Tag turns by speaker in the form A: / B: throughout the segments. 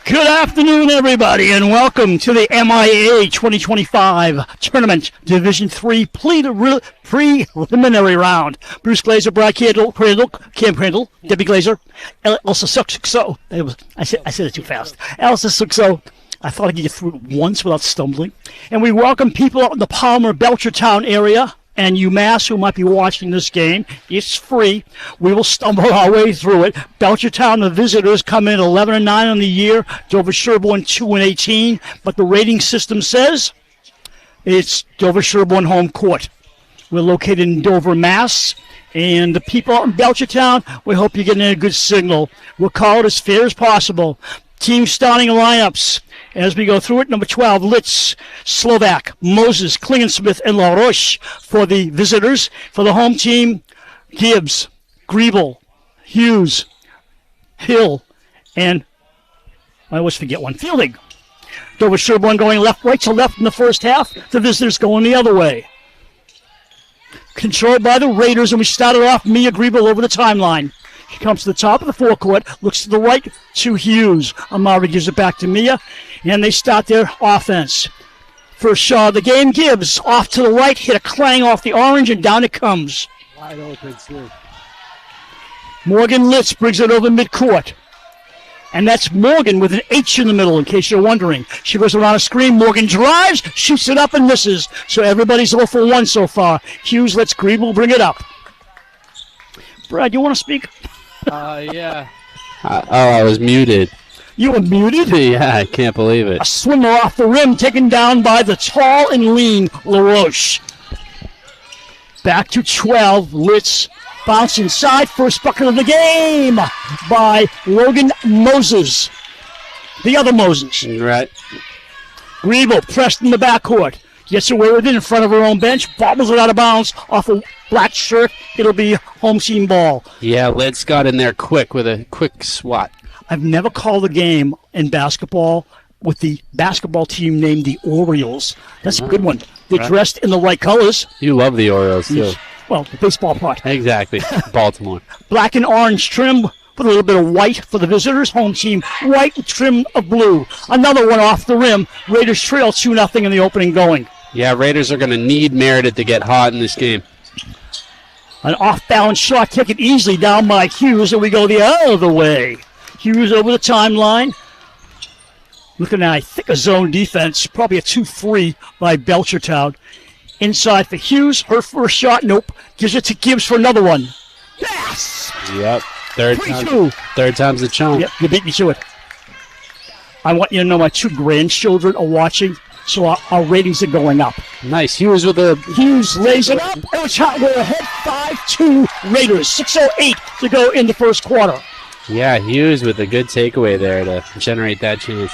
A: Good afternoon, everybody, and welcome to the MIAA 2025 Tournament Division III preliminary round. Bruce Glazer, Brad Cam Crandall, Debbie Glazer, Elsa Suxo. I said it too fast. Elsa Suxo. I thought I could get through it once without stumbling. And we welcome people out in the Palmer, Belchertwon area and UMass who might be watching this game. It's free. We will stumble our way through it. Belchertwon, the visitors, come in 11-9 on the year. Dover-Sherborn 2-18. But the rating system says it's Dover-Sherborn home court. We're located in Dover, Mass. And the people out in Belchertwon, we hope you're getting a good signal. We'll call it as fair as possible. Team starting lineups as we go through it. Number 12, Litz, Slovak, Moses, Klingensmith, and LaRoche for the visitors. For the home team, Gibbs, Griebel, Hughes, Hill, and I always forget one, Fielding. Dover-Sherborn going right to left in the first half. The visitors going the other way. Controlled by the Raiders, and we started off Mia Griebel over the timeline. She comes to the top of the forecourt, looks to the right to Hughes. Amari gives it back to Mia, and they start their offense. First shot of the game, Gibbs off to the right, hit a clang off the orange, and down it comes.
B: Wide open, too.
A: Morgan Litz brings it over midcourt. And that's Morgan with an H in the middle, in case you're wondering. She goes around a screen. Morgan drives, shoots it up, and misses. So everybody's 0 for 1 so far. Hughes lets Griebel bring it up. Brad, you want to speak?
B: Yeah. I was muted.
A: You were muted?
B: Yeah, I can't believe it.
A: A swimmer off the rim taken down by the tall and lean LaRoche. Back to 12. Litz bounce inside. First bucket of the game by Logan Moses. The other Moses.
B: Right.
A: Griebel pressed in the backcourt. Gets away with it in front of her own bench. Bobbles it out of bounds off a black shirt. It'll be home team ball.
B: Yeah, Litz got in there quick with a quick swat.
A: I've never called a game in basketball with the basketball team named the Orioles. That's a good one. They're dressed in the right colors.
B: You love the Orioles, too.
A: Well, the baseball part.
B: Exactly. Baltimore.
A: Black and orange trim with a little bit of white for the visitors. Home team, white with trim of blue. Another one off the rim. Raiders trail 2-0 in the opening going.
B: Yeah, Raiders are going to need Meredith to get hot in this game.
A: An off-balance shot taken easily down by Hughes, and we go the other way. Hughes over the timeline. Looking at, I think, a zone defense. Probably a 2-3 by Belchertwon. Inside for Hughes. Her first shot, nope. Gives it to Gibbs for another one. Yes!
B: Yep. Third time's the charm.
A: Yep, you beat me to it. I want you to know my 2 grandchildren are watching. So our ratings are going up.
B: Nice. Hughes
A: lays it up. We're ahead 5-2 Raiders. 6:08 to go in the first quarter.
B: Yeah, Hughes with a good takeaway there to generate that chance.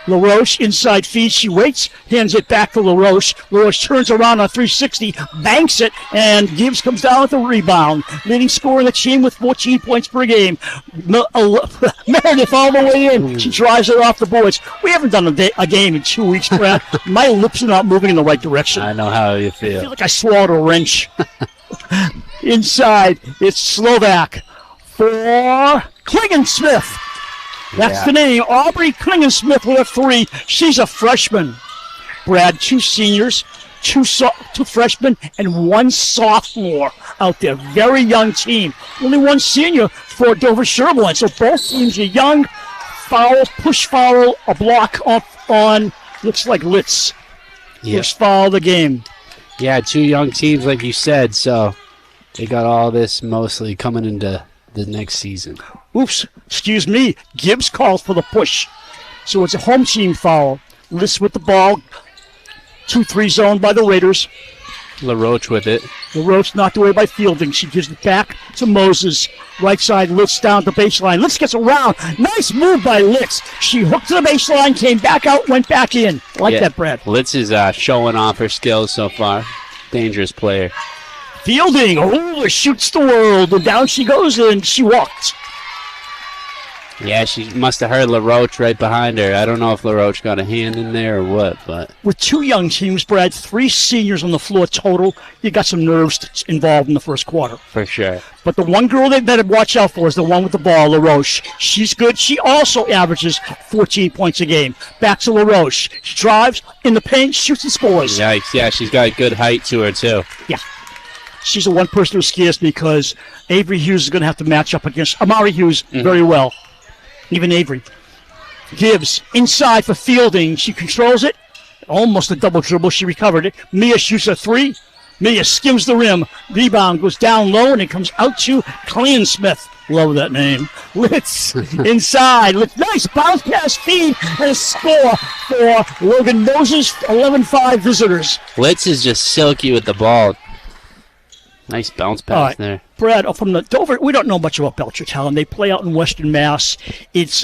A: LaRoche inside feed. She waits, hands it back to LaRoche. LaRoche turns around on 360, banks it, and Gibbs comes down with a rebound. Leading scorer in the team with 14 points per game. Meredith all the way in. She drives it off the boards. We haven't done a game in 2 weeks, Brad. My lips are not moving in the right direction.
B: I know how you feel.
A: I feel like I swallowed a wrench. Inside, it's Slovak for Klingensmith. That's the name. Aubrey Klingensmith with a 3. She's a freshman. Brad, 2 seniors, 2 freshmen, and 1 sophomore out there. Very young team. Only 1 senior for Dover-Sherborn. So both teams are young. Foul, push foul, a block on looks like Litz. First foul of the game.
B: Yeah, 2 young teams, like you said, so they got all this mostly coming into the next season.
A: Oops, excuse me. Gibbs calls for the push. So it's a home team foul. Litz with the ball. 2-3 zone by the Raiders.
B: LaRoche with it.
A: LaRoche knocked away by Fielding. She gives it back to Moses. Right side, Litz down the baseline. Litz gets around. Nice move by Litz. She hooked to the baseline, came back out, went back in. That, Brad.
B: Litz is showing off her skills so far. Dangerous player.
A: Fielding, shoots the world. And down she goes, and she walked.
B: Yeah, she must have heard LaRoche right behind her. I don't know if LaRoche got a hand in there or what, but...
A: With two young teams, Brad, 3 seniors on the floor total, you got some nerves involved in the first quarter.
B: For sure.
A: But the one girl they better watch out for is the one with the ball, LaRoche. She's good. She also averages 14 points a game. Back to LaRoche. She drives in the paint, shoots and scores.
B: Yikes, yeah, she's got good height to her, too.
A: Yeah. She's the one person who scares me because Avery Hughes is going to have to match up against Amari Hughes very well. Even Avery. Gibbs inside for Fielding. She controls it. Almost a double dribble. She recovered it. Mia shoots a 3. Mia skims the rim. Rebound goes down low and it comes out to Smith. Love that name. Litz inside. Nice bounce pass feed and a score for Logan Moses. 11-5 visitors.
B: Litz is just silky with the ball. Nice bounce pass there.
A: Brad, from the Dover, we don't know much about Belchertwon. They play out in Western Mass. It's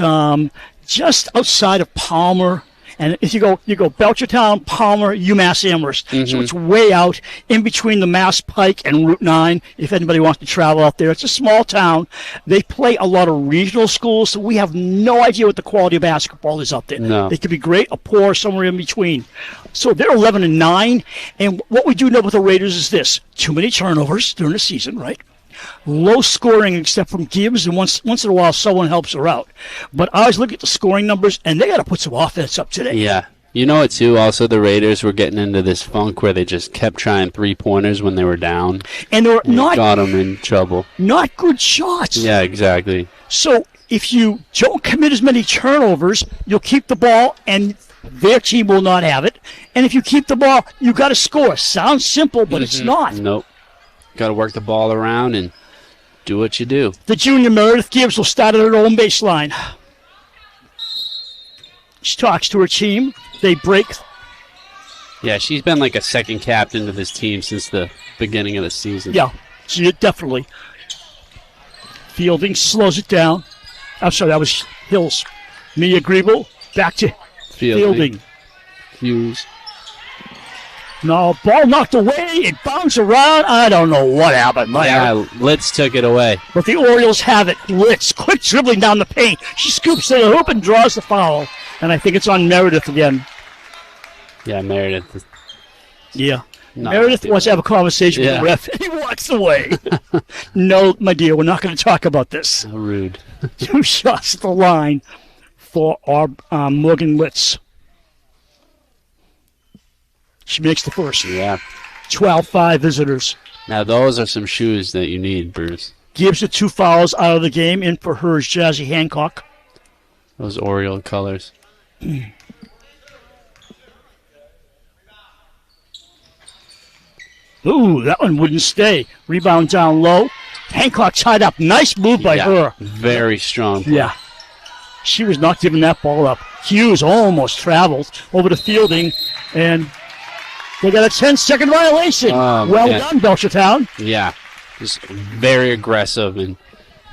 A: just outside of Palmer. And if you go Belchertwon, Palmer, UMass Amherst. So it's way out in between the Mass Pike and Route 9, if anybody wants to travel out there. It's a small town. They play a lot of regional schools, so we have no idea what the quality of basketball is out there.
B: No.
A: They could be great or poor, somewhere in between. So they're 11-9, and what we do know about the Raiders is this. Too many turnovers during the season, right? Low scoring except from Gibbs, and once in a while someone helps her out. But I always look at the scoring numbers, and they got to put some offense up today.
B: Yeah. You know what, too? Also, the Raiders were getting into this funk where they just kept trying 3-pointers when they were down.
A: And they're not
B: got them in trouble.
A: Not good shots.
B: Yeah, exactly.
A: So if you don't commit as many turnovers, you'll keep the ball, and their team will not have it. And if you keep the ball, you got to score. Sounds simple, but it's not.
B: Nope. Got to work the ball around and do what you do.
A: The junior Meredith Gibbs will start at her own baseline. She talks to her team. They break.
B: Yeah, she's been like a second captain to this team since the beginning of the season.
A: Yeah, she definitely. Fielding slows it down. I'm sorry, that was Hills. Mia Griebel back to Fielding.
B: Hughes.
A: No, ball knocked away. It bounced around. I don't know what happened.
B: Yeah, Litz took it away.
A: But the Orioles have it. Litz, quick dribbling down the paint. She scoops to the hoop and draws the foul. And I think it's on Meredith again.
B: Yeah, Meredith.
A: Yeah. Meredith wants to have a conversation with the ref. He walks away. No, my dear, we're not going to talk about this.
B: How rude.
A: 2 shots at the line for our Morgan Litz. She makes the first.
B: Yeah.
A: 12-5 visitors.
B: Now, those are some shoes that you need, Bruce.
A: Gives the 2 fouls out of the game. In for her is Jazzy Hancock.
B: Those Oriole colors.
A: Ooh, that one wouldn't stay. Rebound down low. Hancock tied up. Nice move by her.
B: Very strong play.
A: Yeah. She was not giving that ball up. Hughes almost traveled over to Fielding, and they got a 10-second violation. Well done, Belchertwon.
B: Yeah. Just very aggressive, and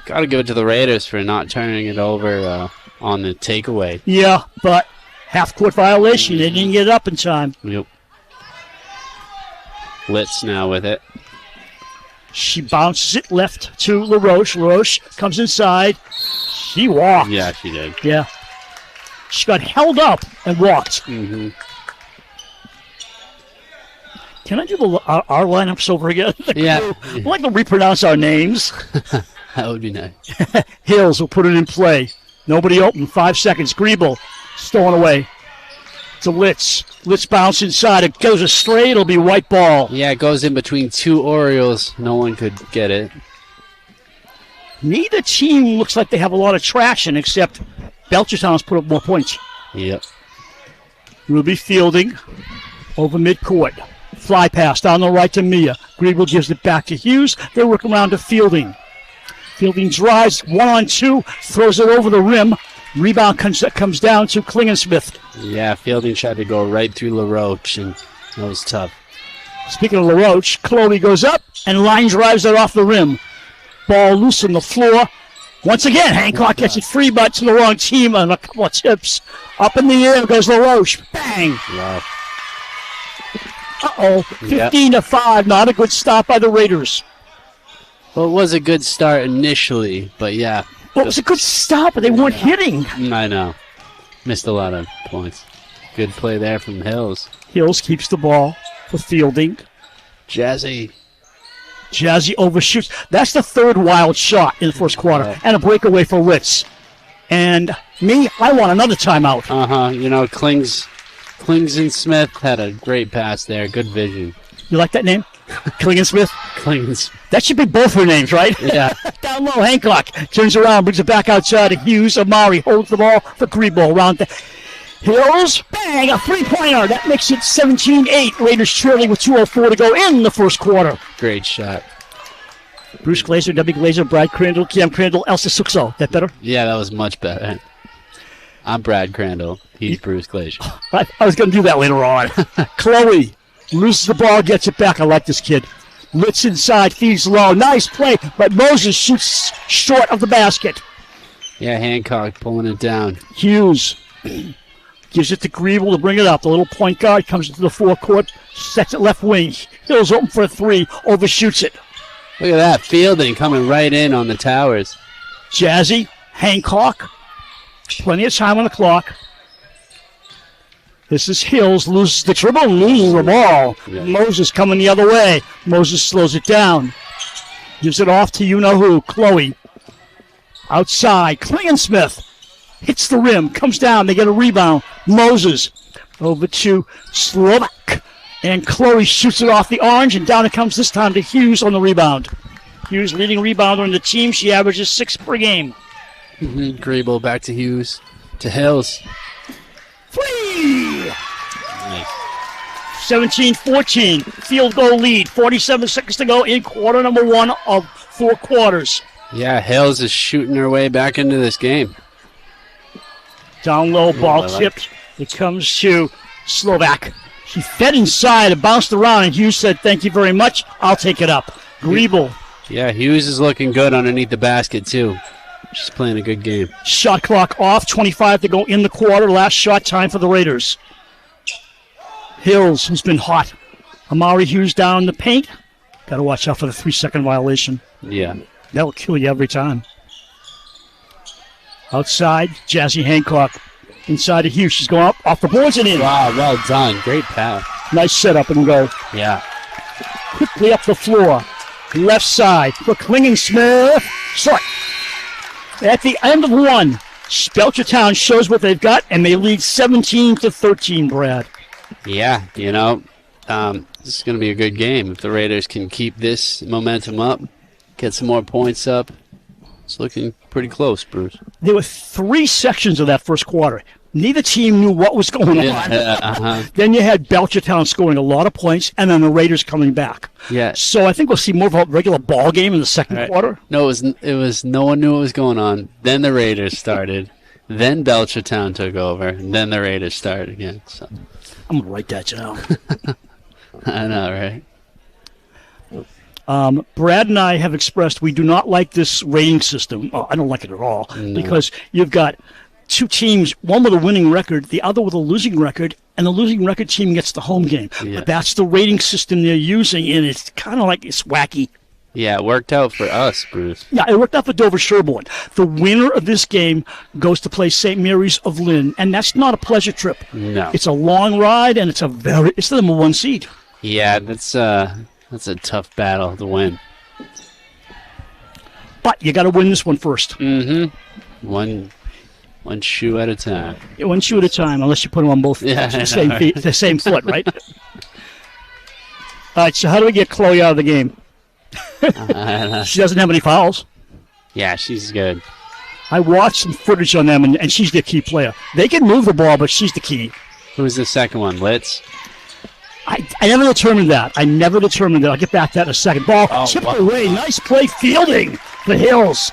B: got to give it to the Raiders for not turning it over on the takeaway.
A: Yeah, but half-court violation. They didn't get it up in time.
B: Yep. Litz now with it.
A: She bounces it left to LaRoche. LaRoche comes inside. She walked.
B: Yeah, she did.
A: Yeah. She got held up and walked.
B: Mm-hmm.
A: Can I do our lineups over again?
B: Yeah.
A: I'd like to repronounce our names.
B: That would be nice.
A: Hills will put it in play. Nobody open. 5 seconds. Griebel stolen away to Litz. Litz bounce inside. It goes astray. It'll be white ball.
B: Yeah, it goes in between 2 Orioles. No one could get it.
A: Neither team looks like they have a lot of traction, except Belchertown's put up more points.
B: Yep.
A: Ruby Fielding over midcourt. Fly pass down the right to Mia. Griebel gives it back to Hughes. They work around to Fielding. Fielding drives 1-on-2, throws it over the rim. Rebound comes down to Klingensmith.
B: Yeah, Fielding tried to go right through LaRoche, and that was tough.
A: Speaking of LaRoche, Chloe goes up and line drives it off the rim. Ball loose on the floor. Once again, Hancock gets it free, but to the wrong team on a couple of tips. Up in the air goes LaRoche. Bang!
B: Wow.
A: 15-5. Not a good stop by the Raiders.
B: Well, it was a good start initially, but yeah,
A: Well, it was a good stop, but they weren't hitting.
B: I know. Missed a lot of points. Good play there from Hills.
A: Hills keeps the ball for fielding.
B: Jazzy
A: overshoots. That's the third wild shot in the first quarter. And a breakaway for Litz. And me, I want another timeout.
B: You know, Klings and Smith had a great pass there. Good vision.
A: You like that name? Kling Smith?
B: Klings.
A: That should be both her names, right?
B: Yeah.
A: Down low, Hancock turns around, brings it back outside to Hughes. Amari holds the ball for Grebo around the Hills. Bang, a three-pointer. That makes it 17-8. Raiders trailing with 2:04 to go in the first quarter.
B: Great shot.
A: Bruce Glazer, Debbie Glazer, Brad Crandall, Cam Crandall, Elsa Suxo. That better?
B: Yeah, that was much better. I'm Brad Crandall. He's Bruce Glazer.
A: I was going to do that later on. Chloe loses the ball, gets it back. I like this kid. Litz inside, feeds low. Nice play, but Moses shoots short of the basket.
B: Yeah, Hancock pulling it down.
A: Hughes gives it to Griebel to bring it up. The little point guard comes into the forecourt, sets it left wing. Hills open for a three, overshoots it.
B: Look at that, fielding coming right in on the towers.
A: Jazzy, Hancock, plenty of time on the clock. This is Hills, loses the dribble, loses the ball.
B: Yeah.
A: Moses coming the other way. Moses slows it down. Gives it off to you-know-who, Chloe. Outside, Klingensmith hits the rim, comes down, they get a rebound. Moses over to Slovak. And Chloe shoots it off the orange, and down it comes this time to Hughes on the rebound. Hughes leading rebounder in the team. She averages 6 per game.
B: Grebo back to Hughes. To Hills.
A: Free!
B: Nice.
A: 17-14. Field goal lead. 47 seconds to go in quarter number 1 of 4 quarters.
B: Yeah, Hills is shooting her way back into this game.
A: Down low, ball tipped. It comes to Slovak. She fed inside and bounced around, and Hughes said, "Thank you very much. I'll take it up." Griebel.
B: Yeah, Hughes is looking good underneath the basket, too. She's playing a good game.
A: Shot clock off. 25 to go in the quarter. Last shot time for the Raiders. Hills, who's been hot. Amari Hughes down in the paint. Got to watch out for the 3-second violation.
B: Yeah.
A: That'll kill you every time. Outside, Jazzy Hancock. Inside of Hughes. She's going up off the boards and in.
B: Wow, well done. Great pass.
A: Nice setup and go.
B: Yeah.
A: Quickly up the floor. Left side for Klingensmith. Short. At the end of 1, Belchertwon shows what they've got, and they lead 17-13, Brad.
B: Yeah, you know, this is going to be a good game. If the Raiders can keep this momentum up, get some more points up, it's looking pretty close, Bruce.
A: There were 3 sections of that first quarter. Neither team knew what was going on. Then you had Belchertwon scoring a lot of points, and then the Raiders coming back.
B: Yeah.
A: So I think we'll see more of a regular ball game in the second quarter.
B: No, it was no one knew what was going on. Then the Raiders started. Then Belchertwon took over. And then the Raiders started again. So.
A: I'm going to write that down.
B: I know,
A: right? Brad and I have expressed we do not like this rating system. Oh, I don't like it at all. No. Because you've got 2 teams, one with a winning record, the other with a losing record, and the losing record team gets the home game. Yeah. But that's the rating system they're using, and it's kind of like it's wacky.
B: Yeah, it worked out for us, Bruce.
A: Yeah, it worked out for Dover-Sherborn. The winner of this game goes to play St. Mary's of Lynn, and that's not a pleasure trip.
B: No.
A: It's a long ride, and it's the number 1 seed.
B: Yeah, that's a tough battle to win.
A: But you got to win this one first.
B: Mm-hmm. One shoe at a time.
A: Yeah, 1 shoe at a time, unless you put them on both feet, the same foot, right? All right, so how do we get Chloe out of the game? She doesn't have any fouls.
B: Yeah, she's good.
A: I watched some footage on them, and she's the key player. They can move the ball, but she's the key.
B: Who's the second one, Litz?
A: I never determined that. I'll get back to that in a second. Ball tipped away. Nice play fielding for Hills.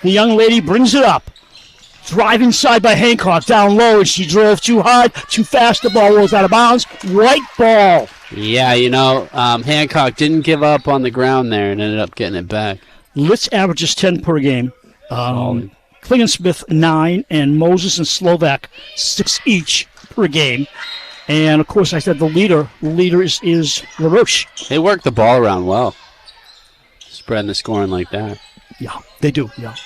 A: The young lady brings it up. Drive inside by Hancock, down low, and she drove too hard, too fast. The ball rolls out of bounds. White ball.
B: Yeah, you know, Hancock didn't give up on the ground there and ended up getting it back.
A: Litz averages 10 per game. Klingensmith 9, and Moses and Slovak 6 each per game. And, of course, I said the leader is LaRoche.
B: They work the ball around well, spreading the scoring like that.
A: Yeah, they do, yeah.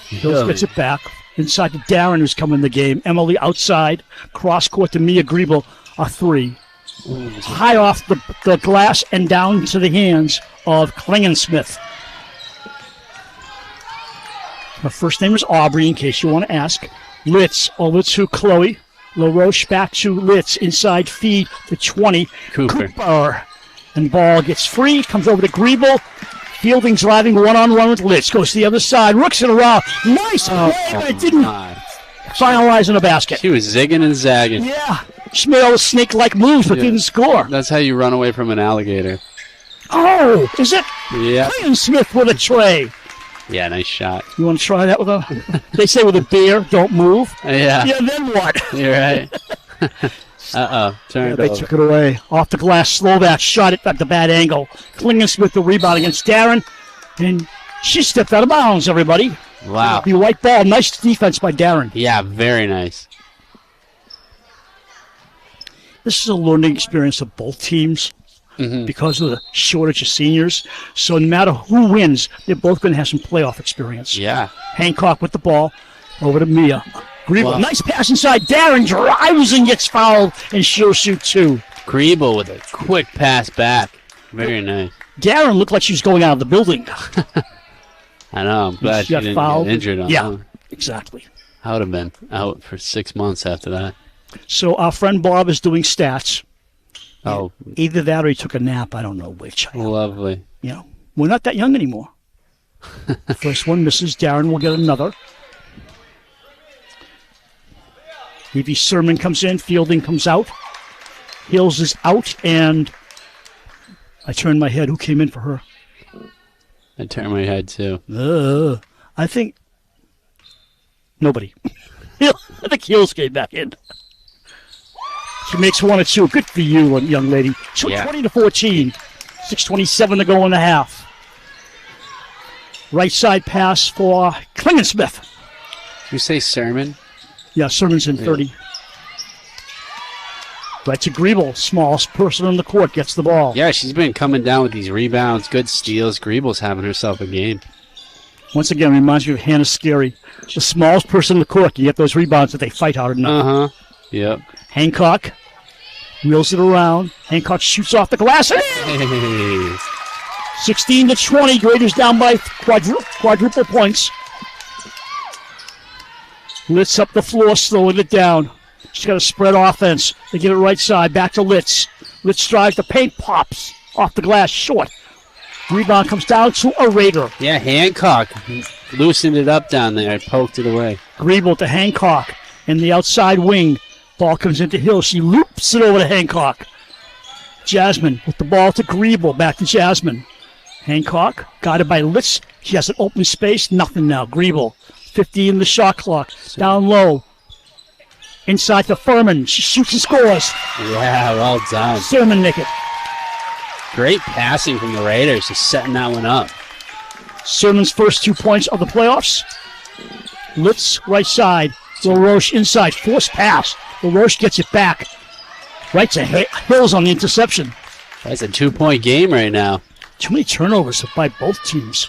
A: Hills gets it back. Inside to Darren, who's coming in the game. Emily outside. Cross court to Mia Griebel. A 3. High off the glass and down to the hands of Klingensmith. Her first name is Aubrey, in case you want to ask. Litz over to Chloe. LaRoche back to Litz. Inside feed to 20. Cooper. And ball gets free. Comes over to Griebel. Fielding driving one-on-one with Litz. Goes to the other side. Rooks it around. Nice play, but it didn't finalize in a basket.
B: She was zigging and zagging.
A: Yeah. She made all the snake-like moves, but didn't score.
B: That's how you run away from an alligator.
A: Oh, is it?
B: Yeah.
A: Ian Smith with a tray.
B: Yeah, nice shot.
A: You want to try that with a... They say with a beer, don't move.
B: Yeah.
A: Yeah, then what?
B: You're right. Turned
A: They
B: over.
A: took it away. Off the glass, Slovak shot it at the bad angle. Klingensmith the rebound against Darren. And she stepped out of bounds, everybody.
B: Wow.
A: The white ball. Nice defense by Darren.
B: Yeah, very nice.
A: This is a learning experience of both teams because of the shortage of seniors. So no matter who wins, they're both going to have some playoff experience.
B: Yeah.
A: Hancock with the ball. Over to Mia. Griebel,
B: Wow.
A: nice pass inside. Darren drives and gets fouled, and she'll shoot 2.
B: Griebel with a quick pass back. Very nice.
A: Darren looked like she was going out of the building.
B: I know. I'm glad she
A: got
B: didn't
A: fouled.
B: get injured on
A: Yeah,
B: that.
A: exactly.
B: I would have been out for 6 months after that.
A: So our friend Bob is doing stats.
B: Oh,
A: Either that or he took a nap. I don't know which.
B: lovely.
A: You know, we're not that young anymore. First one misses. Darren will get another. Evie Sermon comes in. Fielding comes out. Hills is out, and I turned my head. Who came in for her?
B: I turned my head too.
A: I think nobody. I think Hills came back in. She makes 1 or 2. Good for you, young lady. So
B: Yeah.
A: 20-14. 6:27 to go in the half. Right side pass for Klingensmith.
B: You say Sermon?
A: Yeah, Sermon's in 30. Right to Griebel. Smallest person on the court gets the ball.
B: Yeah, she's been coming down with these rebounds, good steals. Griebel's having herself a game.
A: Once again, reminds me of Hannah Scary. The smallest person on the court. You get those rebounds that they fight hard enough.
B: Yep.
A: Hancock wheels it around. Hancock shoots off the glass.
B: Hey.
A: 16-20. Graders down by quadruple points. Litz up the floor, slowing it down. She's got a spread offense. They get it right side. Back to Litz. Litz drives. The paint pops off the glass short. Rebound comes down to a Raider.
B: Yeah, Hancock loosened it up down there and poked it away.
A: Griebel to Hancock in the outside wing. Ball comes into Hill. She loops it over to Hancock. Jasmine with the ball to Griebel. Back to Jasmine. Hancock guarded by Litz. She has an open space. Nothing now. Griebel. 50 in the shot clock. Down low. Inside to Furman. She shoots and scores.
B: Yeah, well done.
A: Sermon nick it.
B: Great passing from the Raiders, just setting that one up.
A: Sermon's first 2 points of the playoffs. Litz right side. LaRoche inside. Forced pass. LaRoche gets it back. Right to Hills on the interception.
B: That's a 2-point game right now.
A: Too many turnovers by both teams.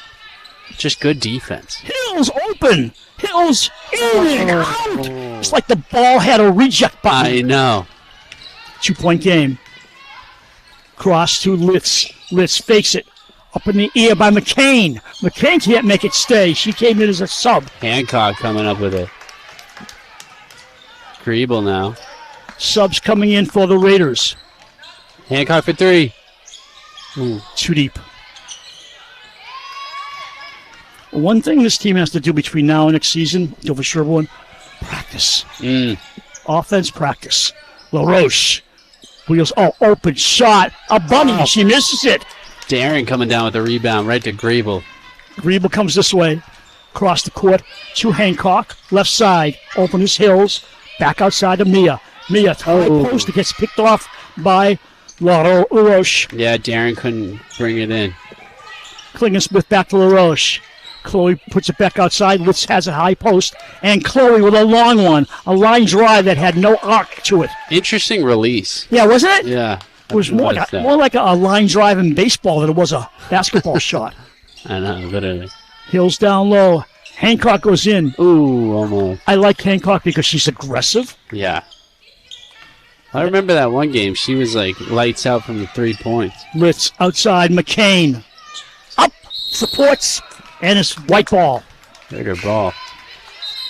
B: Just good defense.
A: Hills open. Hills in and out. It's like the ball had a reject button.
B: I know.
A: 2-point game. Cross to Litz. Litz fakes it. Up in the air by McCain. McCain can't make it stay. She came in as a sub.
B: Hancock coming up with it. Griebel now.
A: Subs coming in for the Raiders.
B: Hancock for 3.
A: Too deep. One thing this team has to do between now and next season, Dover-Sherborn, practice. Offense practice. LaRoche. Wheels. Oh, open shot. A bunny.
B: Oh.
A: She misses it.
B: Darren coming down with the rebound right to Griebel.
A: Griebel comes this way. Across the court to Hancock. Left side. Open is Hills. Back outside to Mia. Mia, high post. It gets picked off by LaRoche.
B: Yeah, Darren couldn't bring it in.
A: Klingensmith back to LaRoche. Chloe puts it back outside. Litz has a high post. And Chloe with a long one. A line drive that had no arc to it.
B: Interesting release.
A: Yeah, wasn't it?
B: Yeah.
A: It was more like a line drive in baseball than it was a basketball shot.
B: I know, literally.
A: Hills down low. Hancock goes in.
B: Ooh, almost.
A: I like Hancock because she's aggressive.
B: Yeah. I remember that one game. She was like lights out from the 3 points.
A: Litz outside. McCain. Up. Supports. And it's white ball.
B: Raider ball.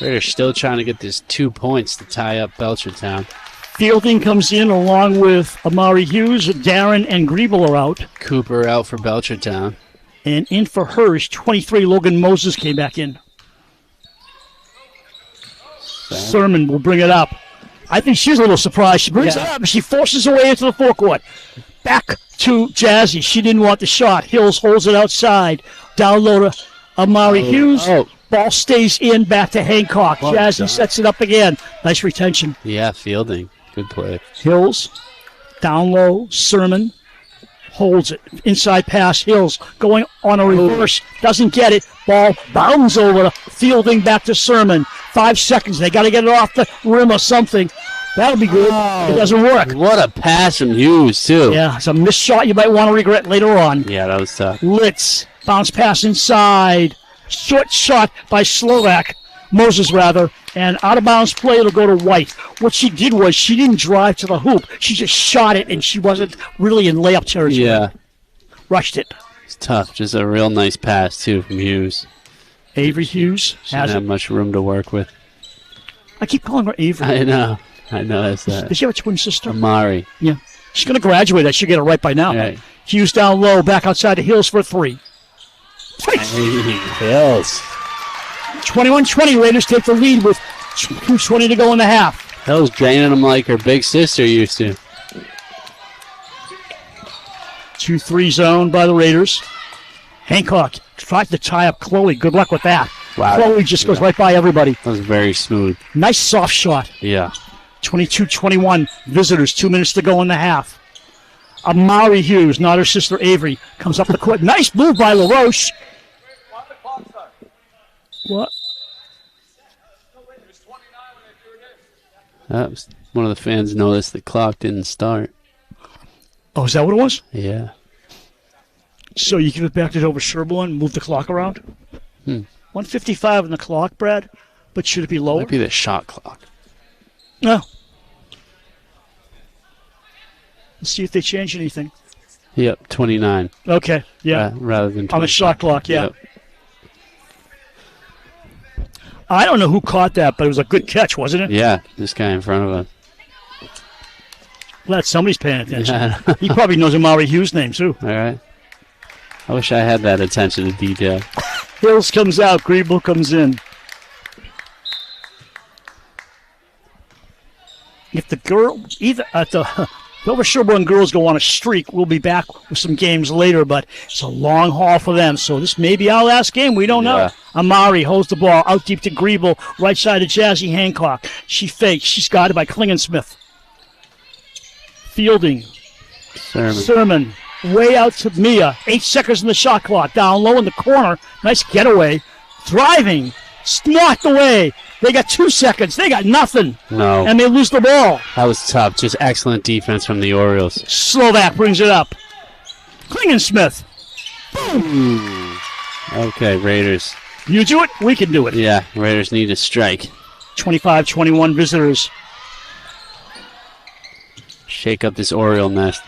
B: Raiders still trying to get this 2 points to tie up Belchertown.
A: Fielding comes in along with Amari Hughes. Darren and Griebel are out.
B: Cooper out for Belchertown.
A: And in for hers, 23, Logan Moses came back in. Sermon will bring it up. I think she's a little surprised. She brings it up, and she forces her way into the forecourt. Back to Jazzy. She didn't want the shot. Hills holds it outside. Down low to Amari Hughes. Ball stays in, back to Hancock. Jazzy sets it up again. Nice retention.
B: Yeah, fielding. Good play.
A: Hills, down low, Sermon holds it. Inside pass, Hills going on a reverse. Doesn't get it. Ball bounds over to Fielding, back to Sermon. 5 seconds. They got to get it off the rim or something. That'll be good. It doesn't work.
B: What a pass from Hughes, too.
A: Yeah, it's a missed shot you might want to regret later on.
B: Yeah, that was tough.
A: Litz, bounce pass inside. Short shot by Slovak. Moses, rather. And out of bounds play, it'll go to White. What she did was she didn't drive to the hoop. She just shot it, and she wasn't really in layup territory.
B: Yeah.
A: Rushed it.
B: It's tough. Just a real nice pass, too, from Hughes.
A: Avery Hughes
B: She didn't have much room to work with.
A: I keep calling her Avery.
B: I know. That's that.
A: Does she have a twin sister?
B: Amari.
A: Yeah. She's going to graduate. I should get it right by now.
B: Right.
A: Hughes down low, back outside to Hills for a three.
B: Hills.
A: 21-20. Raiders take the lead with 2:20 to go in the half.
B: Hills draining them like her big sister used to.
A: 2-3 zone by the Raiders. Hancock tried to tie up Chloe. Good luck with that.
B: Wow.
A: Chloe just goes right by everybody.
B: That was very smooth.
A: Nice soft shot.
B: Yeah.
A: 22-21. Visitors. 2 minutes to go in the half. Amari Hughes, not her sister Avery, comes up the court. Nice move by LaRoche. What?
B: That was, one of the fans noticed the clock didn't start.
A: Oh, is that what it was?
B: Yeah.
A: So you give it back to Dover-Sherborn, move the clock around? 1:55 on the clock, Brad. But should it be lower?
B: Might be the shot clock.
A: No. Let's see if they change anything.
B: Yep, 29.
A: Okay, yeah.
B: Rather than 20.
A: On the shot clock, yeah.
B: Yep.
A: I don't know who caught that, but it was a good catch, wasn't it?
B: Yeah, this guy in front of us.
A: Glad somebody's paying attention.
B: Yeah.
A: He probably knows Amari Hughes' name, too.
B: All right. I wish I had that attention to detail.
A: Hills comes out, Griebel comes in. If the girl, either at the Dover-Sherborn girls go on a streak, we'll be back with some games later, but it's a long haul for them, so this may be our last game. We don't know.
B: Yeah.
A: Amari holds the ball out deep to Griebel, right side of Jazzy Hancock. She fakes. She's guarded by Klingensmith. Fielding. Sermon. Way out to Mia. 8 seconds in the shot clock. Down low in the corner. Nice getaway. Driving. Knocked away. They got 2 seconds. They got nothing.
B: No.
A: And they lose the ball.
B: That was tough. Just excellent defense from the Orioles.
A: Slovak brings it up. Klingensmith.
B: Boom. Okay, Raiders.
A: You do it, we can do it.
B: Yeah, Raiders need a strike.
A: 25-21 visitors.
B: Shake up this Oriole nest.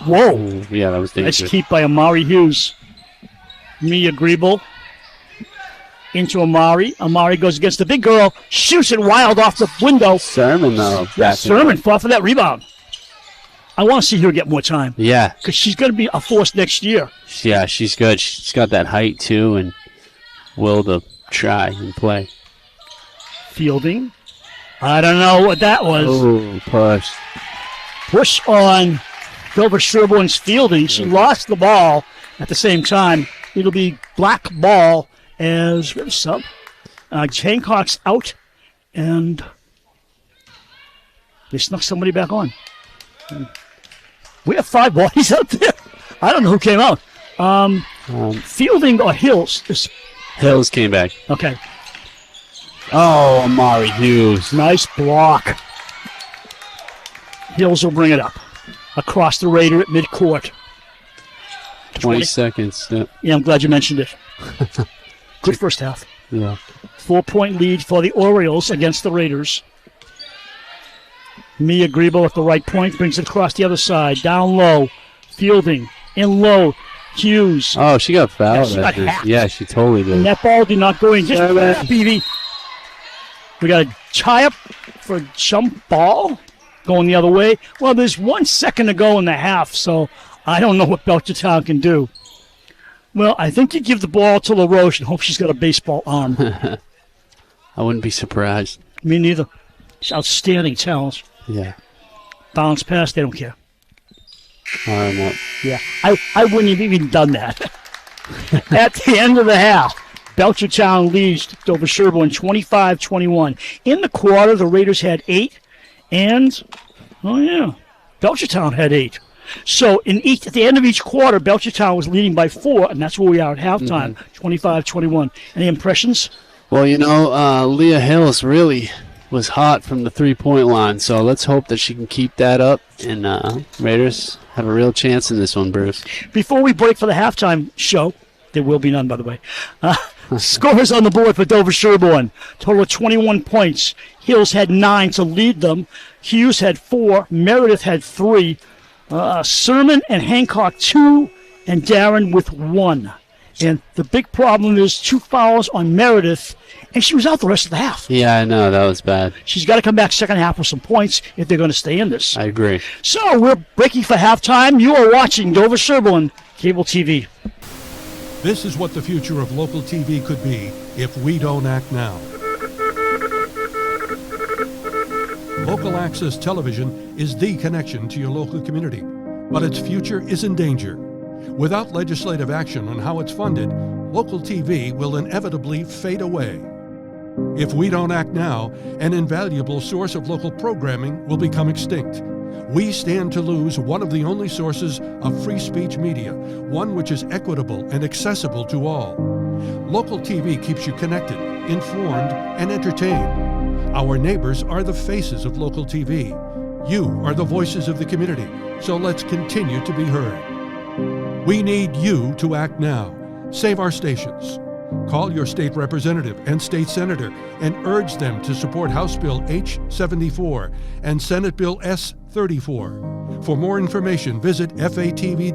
A: Whoa.
B: Ooh, yeah, that was dangerous.
A: Nice keep by Amari Hughes. Mia Griebel. Into Amari. Amari goes against the big girl. Shoots it wild off the window.
B: Sermon, though.
A: Sermon fought for that rebound. I want to see her get more time.
B: Yeah.
A: Because she's going to be a force next year.
B: Yeah, she's good. She's got that height, too, and will to try and play.
A: Fielding. I don't know what that was.
B: Oh, push.
A: Push on Dover-Sherborn's Fielding. She lost the ball at the same time. It'll be black ball as we have a sub. Hancock's out, and they snuck somebody back on. We have 5 bodies out there. I don't know who came out. Fielding or Hills?
B: Hills came back.
A: Okay.
B: Oh, Amari Hughes.
A: Nice block. Hills will bring it up. Across the Raider at midcourt.
B: 20 seconds. Yep.
A: Yeah, I'm glad you mentioned it. Good first half.
B: Yeah.
A: 4-point lead for the Orioles against the Raiders. Mia Grebo at the right point brings it across the other side. Down low. Fielding. In low. Hughes.
B: Oh, she got fouled.
A: She got hacked.
B: Yeah, she totally did.
A: And that ball did not go in. Just BB. We got a tie-up for a jump ball going the other way. Well, there's 1 second to go in the half, so I don't know what Belchertown can do. Well, I think you give the ball to LaRoche and hope she's got a baseball arm.
B: I wouldn't be surprised.
A: Me neither. It's outstanding talent.
B: Yeah.
A: Bounce pass, they don't care.
B: Arm up.
A: Yeah, I wouldn't have even done that. At the end of the half, Belchertown leads Dover-Sherborn 25-21. In the quarter, the Raiders had 8, and, Belchertown had 8. So at the end of each quarter, Belchertown was leading by 4, and that's where we are at halftime, 25-21. Any impressions?
B: Well, Leah Hills really was hot from the three-point line, so let's hope that she can keep that up, and Raiders have a real chance in this one, Bruce.
A: Before we break for the halftime show, there will be none, by the way, scores on the board for Dover-Sherborn. Total of 21 points. Hills had 9 to lead them. Hughes had 4. Meredith had 3. Sermon and Hancock 2, and Darren with 1. And the big problem is 2 fouls on Meredith, and she was out the rest of the half.
B: Yeah, I know. That was bad.
A: She's got to come back second half with some points if they're going to stay in this.
B: I agree.
A: So we're breaking for halftime. You are watching Dover-Sherborn Cable TV.
C: This is what the future of local TV could be if we don't act now. Local access television is the connection to your local community, but its future is in danger. Without legislative action on how it's funded, local TV will inevitably fade away. If we don't act now, an invaluable source of local programming will become extinct. We stand to lose one of the only sources of free speech media, one which is equitable and accessible to all. Local TV keeps you connected, informed, and entertained. Our neighbors are the faces of local TV. You are the voices of the community, so let's continue to be heard. We need you to act now. Save our stations. Call your state representative and state senator and urge them to support House Bill H-74 and Senate Bill S-34. For more information, visit fatv.org/SOS.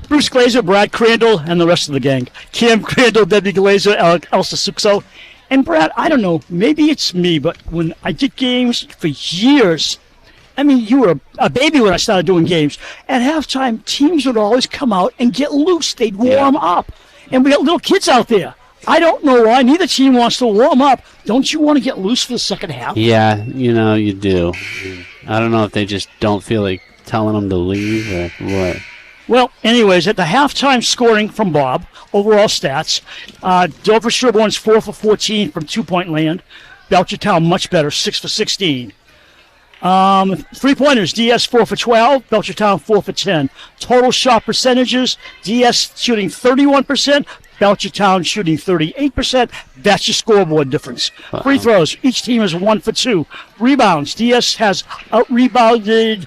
A: Bruce Glazer, Brad Crandall, and the rest of the gang. Cam Crandall, Debbie Glazer, Elsa Suxo. And Brad, I don't know, maybe it's me, but when I did games for years, I mean, you were a baby when I started doing games. At halftime, teams would always come out and get loose. They'd warm up. And we got little kids out there. I don't know why. Neither team wants to warm up. Don't you want to get loose for the second half?
B: Yeah, you do. I don't know if they just don't feel like telling them to leave or what.
A: Well, anyways, at the halftime scoring from Bob, overall stats, Dover-Sherborn's 4 for 14 from two-point land. Belchertown much better, 6 for 16. Three-pointers, DS 4 for 12, Belchertown 4 for 10. Total shot percentages, DS shooting 31%, Belchertown shooting 38%. That's your scoreboard difference. Uh-oh. Free throws, each team is 1 for 2. Rebounds, DS has out-rebounded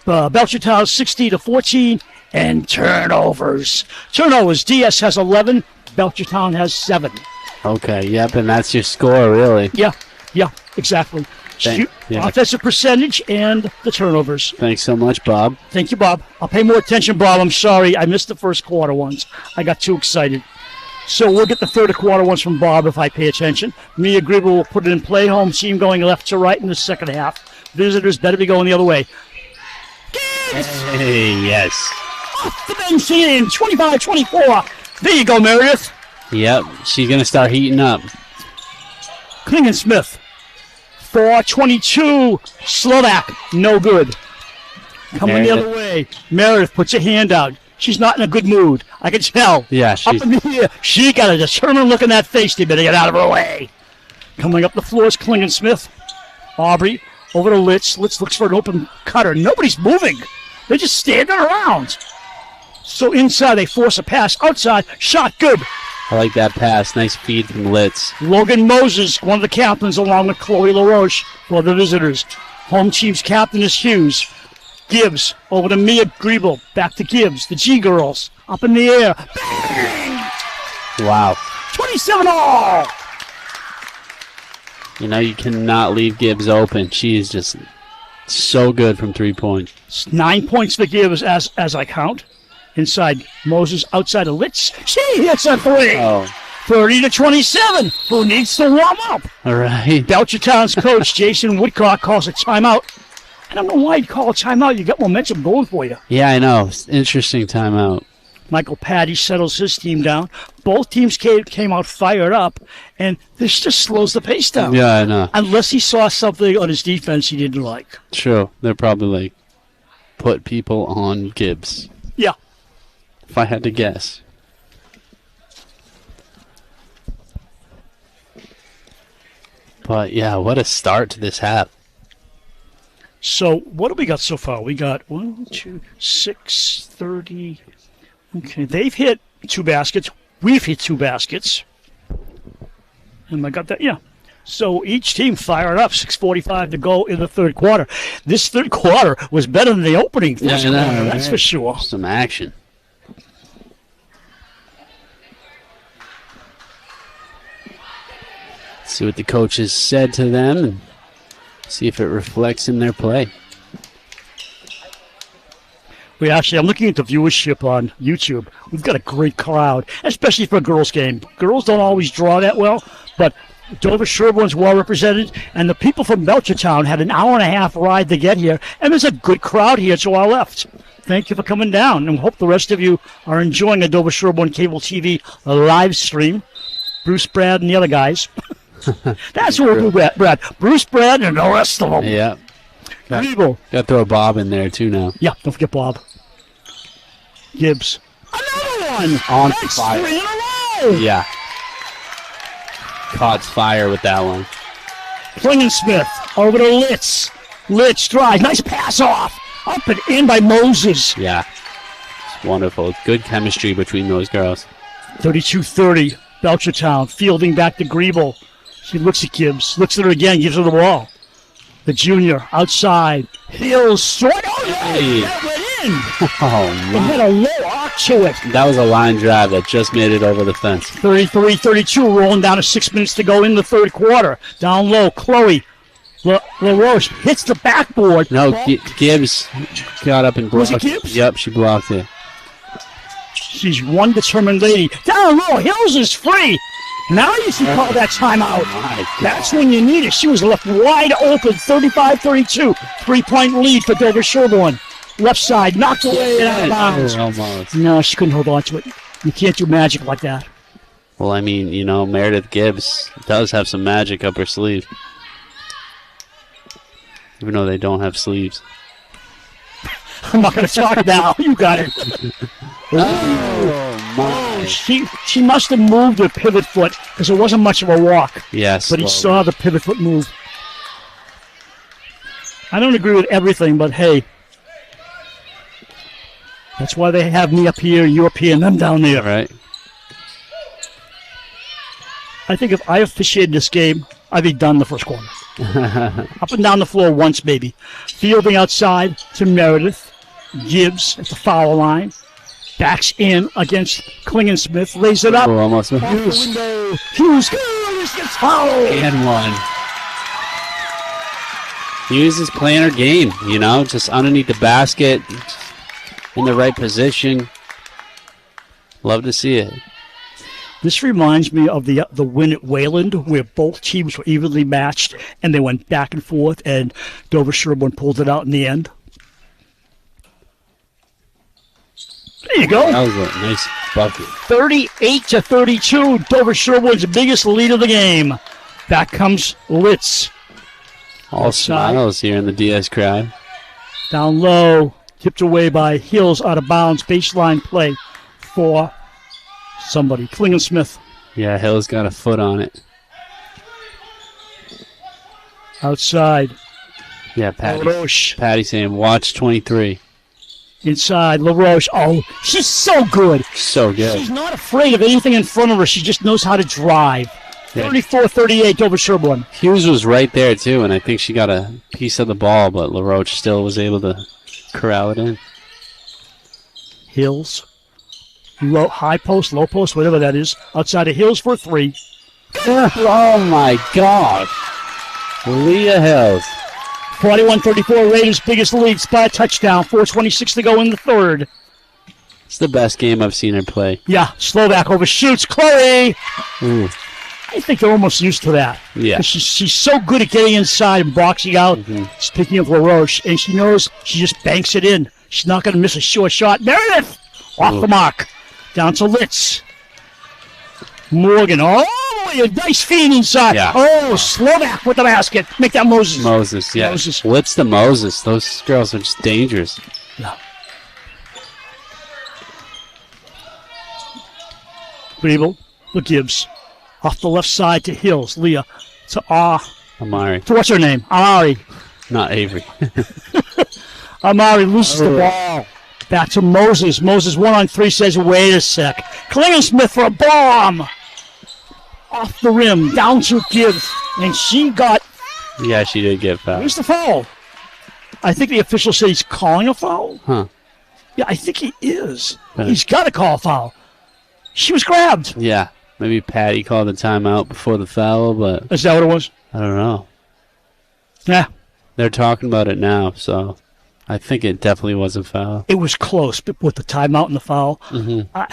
A: Belchertown 60-14. And turnovers, DS has 11, Belchertown has 7.
B: Okay, yep, and that's your score, really.
A: Yeah, exactly. Offensive percentage and the turnovers.
B: Thanks so much, Bob.
A: Thank you, Bob. I'll pay more attention, Bob. I'm sorry. I missed the first quarter ones. I got too excited. So we'll get the third quarter ones from Bob if I pay attention. Mia Grieber will put it in play. Home team going left to right in the second half. Visitors better be going the other way.
B: Hey, yes.
A: Off the bench in 25-24. There you go, Meredith.
B: Yep, she's going to start heating up.
A: Klingon Smith. 4-22. Slovak. No good. Coming the other way. Meredith puts her hand out. She's not in a good mood. I can tell.
B: Yeah,
A: up in the air. She got a determined look in that face. They better get out of her way. Coming up the floor is Klingon Smith. Aubrey over to Litz. Litz looks for an open cutter. Nobody's moving. They're just standing around. So inside, they force a pass. Outside, shot good.
B: I like that pass. Nice feed from Litz.
A: Logan Moses, one of the captains, along with Chloe LaRoche for the visitors. Home team's captain is Hughes. Gibbs over to Mia Griebel. Back to Gibbs. The G girls up in the air. Bang!
B: Wow.
A: 27 all.
B: You know, you cannot leave Gibbs open. She is just so good from 3 points.
A: It's 9 points for Gibbs as I count. Inside Moses, outside of Litz. She hits a three.
B: Oh.
A: 30-27. Who needs to warm up?
B: All right.
A: Belchertown's coach, Jason Woodcock, calls a timeout. I don't know why he'd call a timeout. You got momentum going for you.
B: Yeah, I know. It's interesting timeout.
A: Michael Patty settles his team down. Both teams came out fired up, and this just slows the pace down.
B: Yeah, I know.
A: Unless he saw something on his defense he didn't like.
B: True. They're probably like, put people on Gibbs.
A: Yeah.
B: If I had to guess. But, yeah, what a start to this half.
A: So, what do we got so far? We got 1, 2, 6, 30. Okay, they've hit 2 baskets. We've hit 2 baskets. And I got that, yeah. So each team fired up. 6:45 to go in the third quarter. This third quarter was better than the opening first quarter, that's for sure.
B: Some action. See what the coaches said to them and see if it reflects in their play.
A: I'm looking at the viewership on YouTube. We've got a great crowd, especially for a girls' game. Girls don't always draw that well, but Dover-Sherborn's well represented, and the people from Belchertown had an hour and a half ride to get here, and there's a good crowd here to our left. Thank you for coming down, and hope the rest of you are enjoying a Dover-Sherborn Cable TV live stream. Bruce, Brad, and the other guys. That's what we'll do, Brad. Bruce, Brad, and the rest of them.
B: Yeah. Got
A: Got
B: to throw Bob in there, too, now.
A: Yeah, don't forget Bob. Gibbs. Another one!
B: On
A: That's
B: fire.
A: 3 in a row!
B: Yeah. Caught fire with that one.
A: Smith over to Litz. Litz drive. Nice pass off. Up and in by Moses.
B: Yeah. It's wonderful. Good chemistry between those girls.
A: 32-30. Belchertown fielding back to Griebel. She looks at Gibbs. Looks at her again. Gives her the ball. The junior outside. Hills. Strike. Oh,
B: Hey.
A: that went in.
B: Oh,
A: It had a low arc to it.
B: that was a line drive that just made it over the fence.
A: 33-32. Rolling down to 6 minutes to go in the third quarter. Down low. Chloe. LaRoche hits the backboard.
B: No,
A: Ball-
B: Gibbs got up and blocked.
A: Was it Gibbs?
B: Yep, she blocked it.
A: She's one determined lady. Down low, Hills is free. Now you should call that timeout. That's when you need it. She was left wide open, 35-32. 3-point lead for Dover-Sherborn. Left side, knocked away and out of bounds.
B: Almost.
A: No, she couldn't hold on to it. You can't do magic like that.
B: Well, I mean, you know, Meredith Gibbs does have some magic up her sleeve. Even though they don't have sleeves.
A: I'm not going to talk now. You got it.
B: Oh, my.
A: She must have moved her pivot foot because it wasn't much of a walk.
B: Yes.
A: But he saw the pivot foot move. I don't agree with everything, but hey. That's why they have me up here, you up here, and them down there.
B: Right.
A: I think if I officiated this game, I'd be done the first quarter. Up and down the floor once, baby. Fielding outside to Meredith. Gibbs at the foul line. Backs in against Smith. Lays it up.
B: Oh, almost.
A: Off the window. Hughes gets fouled.
B: And one. Hughes is playing her game, you know, just underneath the basket, in the right position. Love to see it.
A: This reminds me of the win at Wayland, where both teams were evenly matched, and they went back and forth, and Dover-Sherborn pulled it out in the end. There you go.
B: That was a nice bucket.
A: 38-32, Dover-Sherborn's biggest lead of the game. Back comes Litz.
B: All
A: Outside.
B: smiles here in the DS crowd.
A: Down low, tipped away by Hills, out of bounds. Baseline play for somebody. Smith.
B: Yeah, Hill's got a foot on it.
A: Outside.
B: Yeah,
A: LaRoche.
B: Patty saying, watch 23.
A: Inside, LaRoche. Oh, she's so good.
B: So good.
A: She's not afraid of anything in front of her. She just knows how to drive.
B: Yeah.
A: 34-38, Dover-Sherborn.
B: Hughes was right there, too, and I think she got a piece of the ball, but LaRoche still was able to corral it in.
A: Hills. Low, high post, low post, whatever that is. Outside of Hills for 3.
B: Oh, my God. Leah Hills.
A: 41-34, Raiders' biggest lead by a touchdown. 4:26 to go in the third.
B: It's the best game I've seen her play.
A: Yeah, Slovak overshoots. Chloe!
B: Ooh.
A: I think they're almost used to that.
B: Yeah.
A: 'Cause she's so good at getting inside and boxing out. Speaking of LaRoche, and she knows she just banks it in. She's not going to miss a short shot. Meredith! Off the mark. Down to Litz. Morgan. Oh, a nice feed inside.
B: Yeah.
A: Oh, Slovak with the basket. Make that Moses.
B: Moses, yeah.
A: Moses.
B: What's the Moses? Those girls are just dangerous.
A: Yeah. Griebel. The Gibbs. Off the left side to Hills. Leah. To
B: Amari.
A: To what's her name? Amari.
B: Not Avery.
A: Amari loses the ball. Back to Moses. Moses 1-on-3 says, wait a sec. Klingensmith for a bomb. Off the rim. Down to Gibbs. And she got...
B: Yeah, she did get fouled.
A: Where's the foul? I think the official said he's calling a foul.
B: Huh.
A: Yeah, I think he is. He's got to call a foul. She was grabbed.
B: Yeah. Maybe Patty called the timeout before the foul, but...
A: Is that what it was?
B: I don't know.
A: Yeah.
B: They're talking about it now, so I think it definitely was a foul.
A: It was close, but with the timeout and the foul, I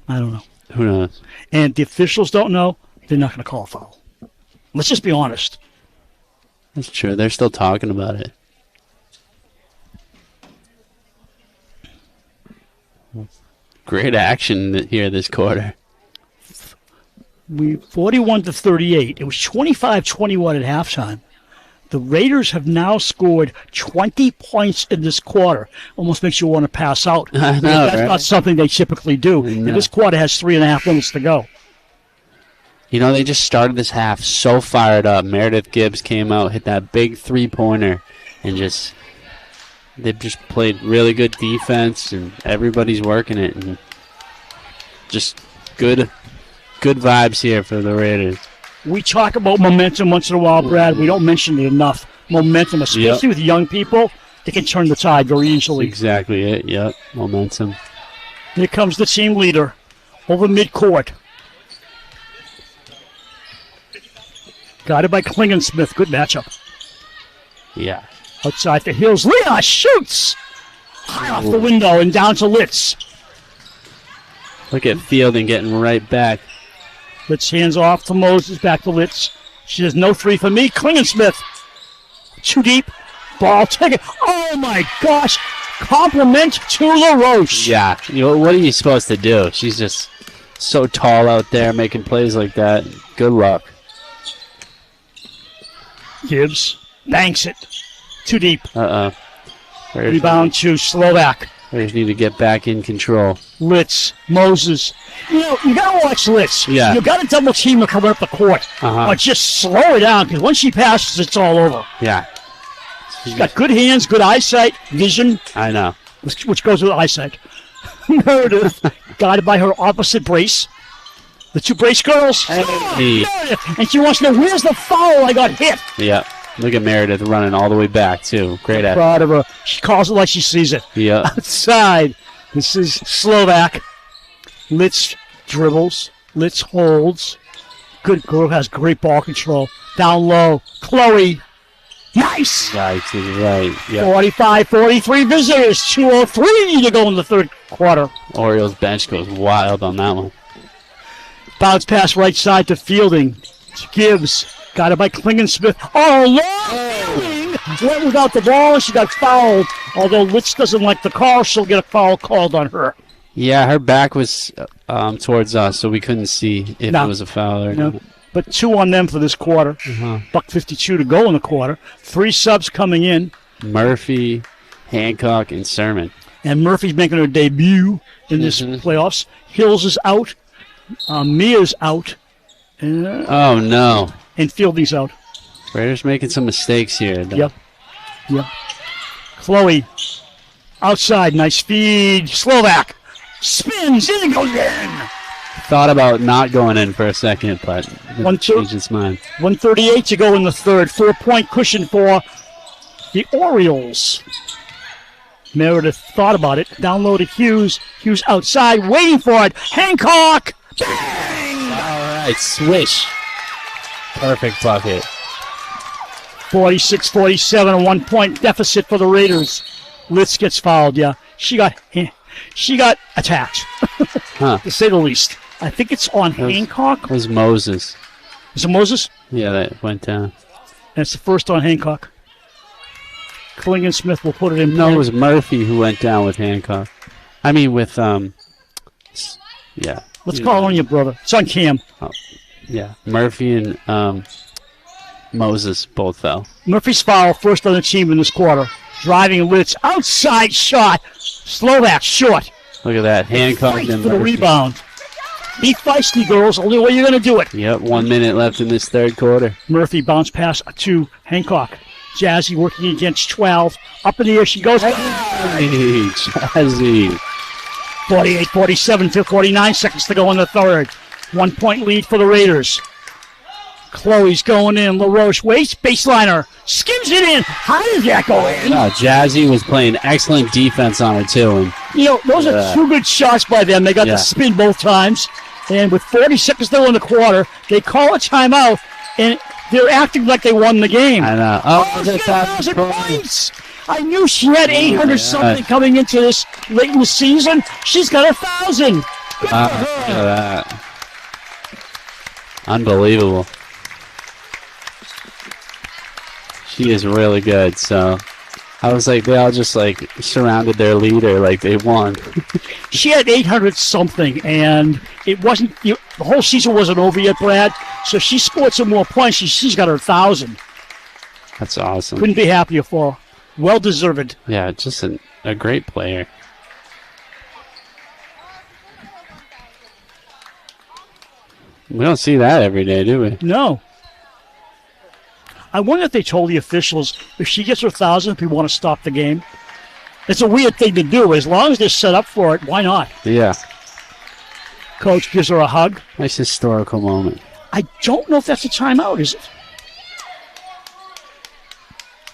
A: don't know.
B: Who knows?
A: And the officials don't know, they're not going to call a foul. Let's just be honest.
B: That's true. They're still talking about it. Great action here this quarter.
A: 41-38. It was 25-21 at halftime. The Raiders have now scored 20 points in this quarter. Almost makes you want to pass out.
B: I know,
A: That's
B: right?
A: not something they typically do. And this quarter has 3.5 minutes to go.
B: You know, they just started this half so fired up. Meredith Gibbs came out, hit that big three-pointer, and they've just played really good defense, and everybody's working it, and just good vibes here for the Raiders.
A: We talk about momentum once in a while, Brad. We don't mention it enough. Momentum, especially with young people, they can turn the tide very easily.
B: Exactly it, yep. Momentum.
A: Here comes the team leader over midcourt. Guided by Klingensmith. Good matchup.
B: Yeah.
A: Outside the Hills. Leah shoots! High off the window and down to Litz.
B: Look at Fielding getting right back.
A: Litz hands off to Moses. Back to Litz. She has no three for me. Klingensmith. Too deep. Ball taken. Oh my gosh. Compliment to LaRoche.
B: Yeah. You know, what are you supposed to do? She's just so tall out there making plays like that. Good luck.
A: Gibbs banks it. Too deep.
B: Uh-oh.
A: Rebound to Slovak.
B: Raiders need to get back in control.
A: Litz, Moses. You know, you got to watch Litz.
B: Yeah.
A: You got to double team her coming up the court. Or just slow her down, because once she passes, it's all over.
B: Yeah.
A: She's got good hands, good eyesight, vision.
B: I know.
A: Which goes with eyesight. Meredith, guided by her opposite brace. The two brace girls.
B: Hey.
A: And she wants to know, where's the foul? I got hit.
B: Yeah. Look at Meredith running all the way back, too. Great at it.
A: Proud of her. She calls it like she sees it.
B: Yeah.
A: Outside. This is Slovak. Litz dribbles. Litz holds. Good girl, has great ball control. Down low. Chloe. Nice!
B: Right, right. Yep.
A: 45-43 visitors. 2:03 to go in the third quarter.
B: Orioles bench goes wild on that one.
A: Bounce pass right side to Fielding. Gibbs. Got it by Klingensmith. Oh, Fielding went without the ball. She got fouled. Although Litz doesn't like the call, she'll get a foul called on her.
B: Yeah, her back was towards us, so we couldn't see if it was a foul or not.
A: But 2 on them for this quarter. $1.52 to go in the quarter. 3 subs coming in.
B: Murphy, Hancock, and Sermon.
A: And Murphy's making her debut in this playoffs. Hills is out. Mia's out.
B: Oh, no.
A: And Fielding's out.
B: Raiders making some mistakes here. Though.
A: Yep. Chloe. Outside. Nice feed. Slovak. Spins. In and goes in.
B: Thought about not going in for a second, but changed his mind.
A: 1:38 to go in the third. 4-point cushion for the Orioles. Meredith thought about it. Downloaded Hughes. Hughes outside, waiting for it. Hancock! Bang!
B: All right, swish. Perfect bucket.
A: 46-47, a 1 point deficit for the Raiders. Litz gets fouled, yeah. She got attacked,
B: Huh.
A: to say the least. I think it's on Hancock.
B: It was Moses.
A: Is it Moses?
B: Yeah, that went down.
A: And it's the first on Hancock. Klingon Smith will put it in.
B: No, it was Murphy who went down with Hancock. I mean, with, yeah.
A: Let's call on your brother. It's on Cam.
B: Yeah, Murphy and Moses both fell.
A: Murphy's foul, first on the team in this quarter. Driving Litz, outside shot. Slovak, short.
B: Look at that. Hancock
A: Fight
B: and
A: for the
B: Murphy.
A: rebound. Be feisty, girls. Only way you're going to do it.
B: Yep, 1 minute left in this third quarter.
A: Murphy bounce pass to Hancock. Jazzy working against 12. Up in the air she goes.
B: Hey, Jazzy.
A: 48-47, 49 seconds to go in the third. 1 point lead for the Raiders. Chloe's going in. LaRoche waits. Baseliner. Skims it in. How did that go in?
B: No, Jazzy was playing excellent defense on her, too. And
A: You know, those are two good shots by them. They got the spin both times. And with 40 seconds to go in the quarter, they call a timeout, and they're acting like they won the game.
B: I know.
A: Oh, she got 1,000 points. I knew she had 800 something coming into this late in the season. She's got 1,000. Good for
B: Look
A: her.
B: at that. Unbelievable. She is really good, so I was like, they all just like surrounded their leader like they won.
A: She had 800 something, and it wasn't, the whole season wasn't over yet, Brad. So she scored some more points. She's got her 1,000.
B: That's awesome.
A: Couldn't be happier for her. Well deserved.
B: Yeah, just a great player. We don't see that every day, do we?
A: No. I wonder if they told the officials if she gets her 1,000, if we want to stop the game. It's a weird thing to do. As long as they're set up for it, why not?
B: Yeah.
A: Coach gives her a hug.
B: Nice historical moment.
A: I don't know if that's a timeout, is it?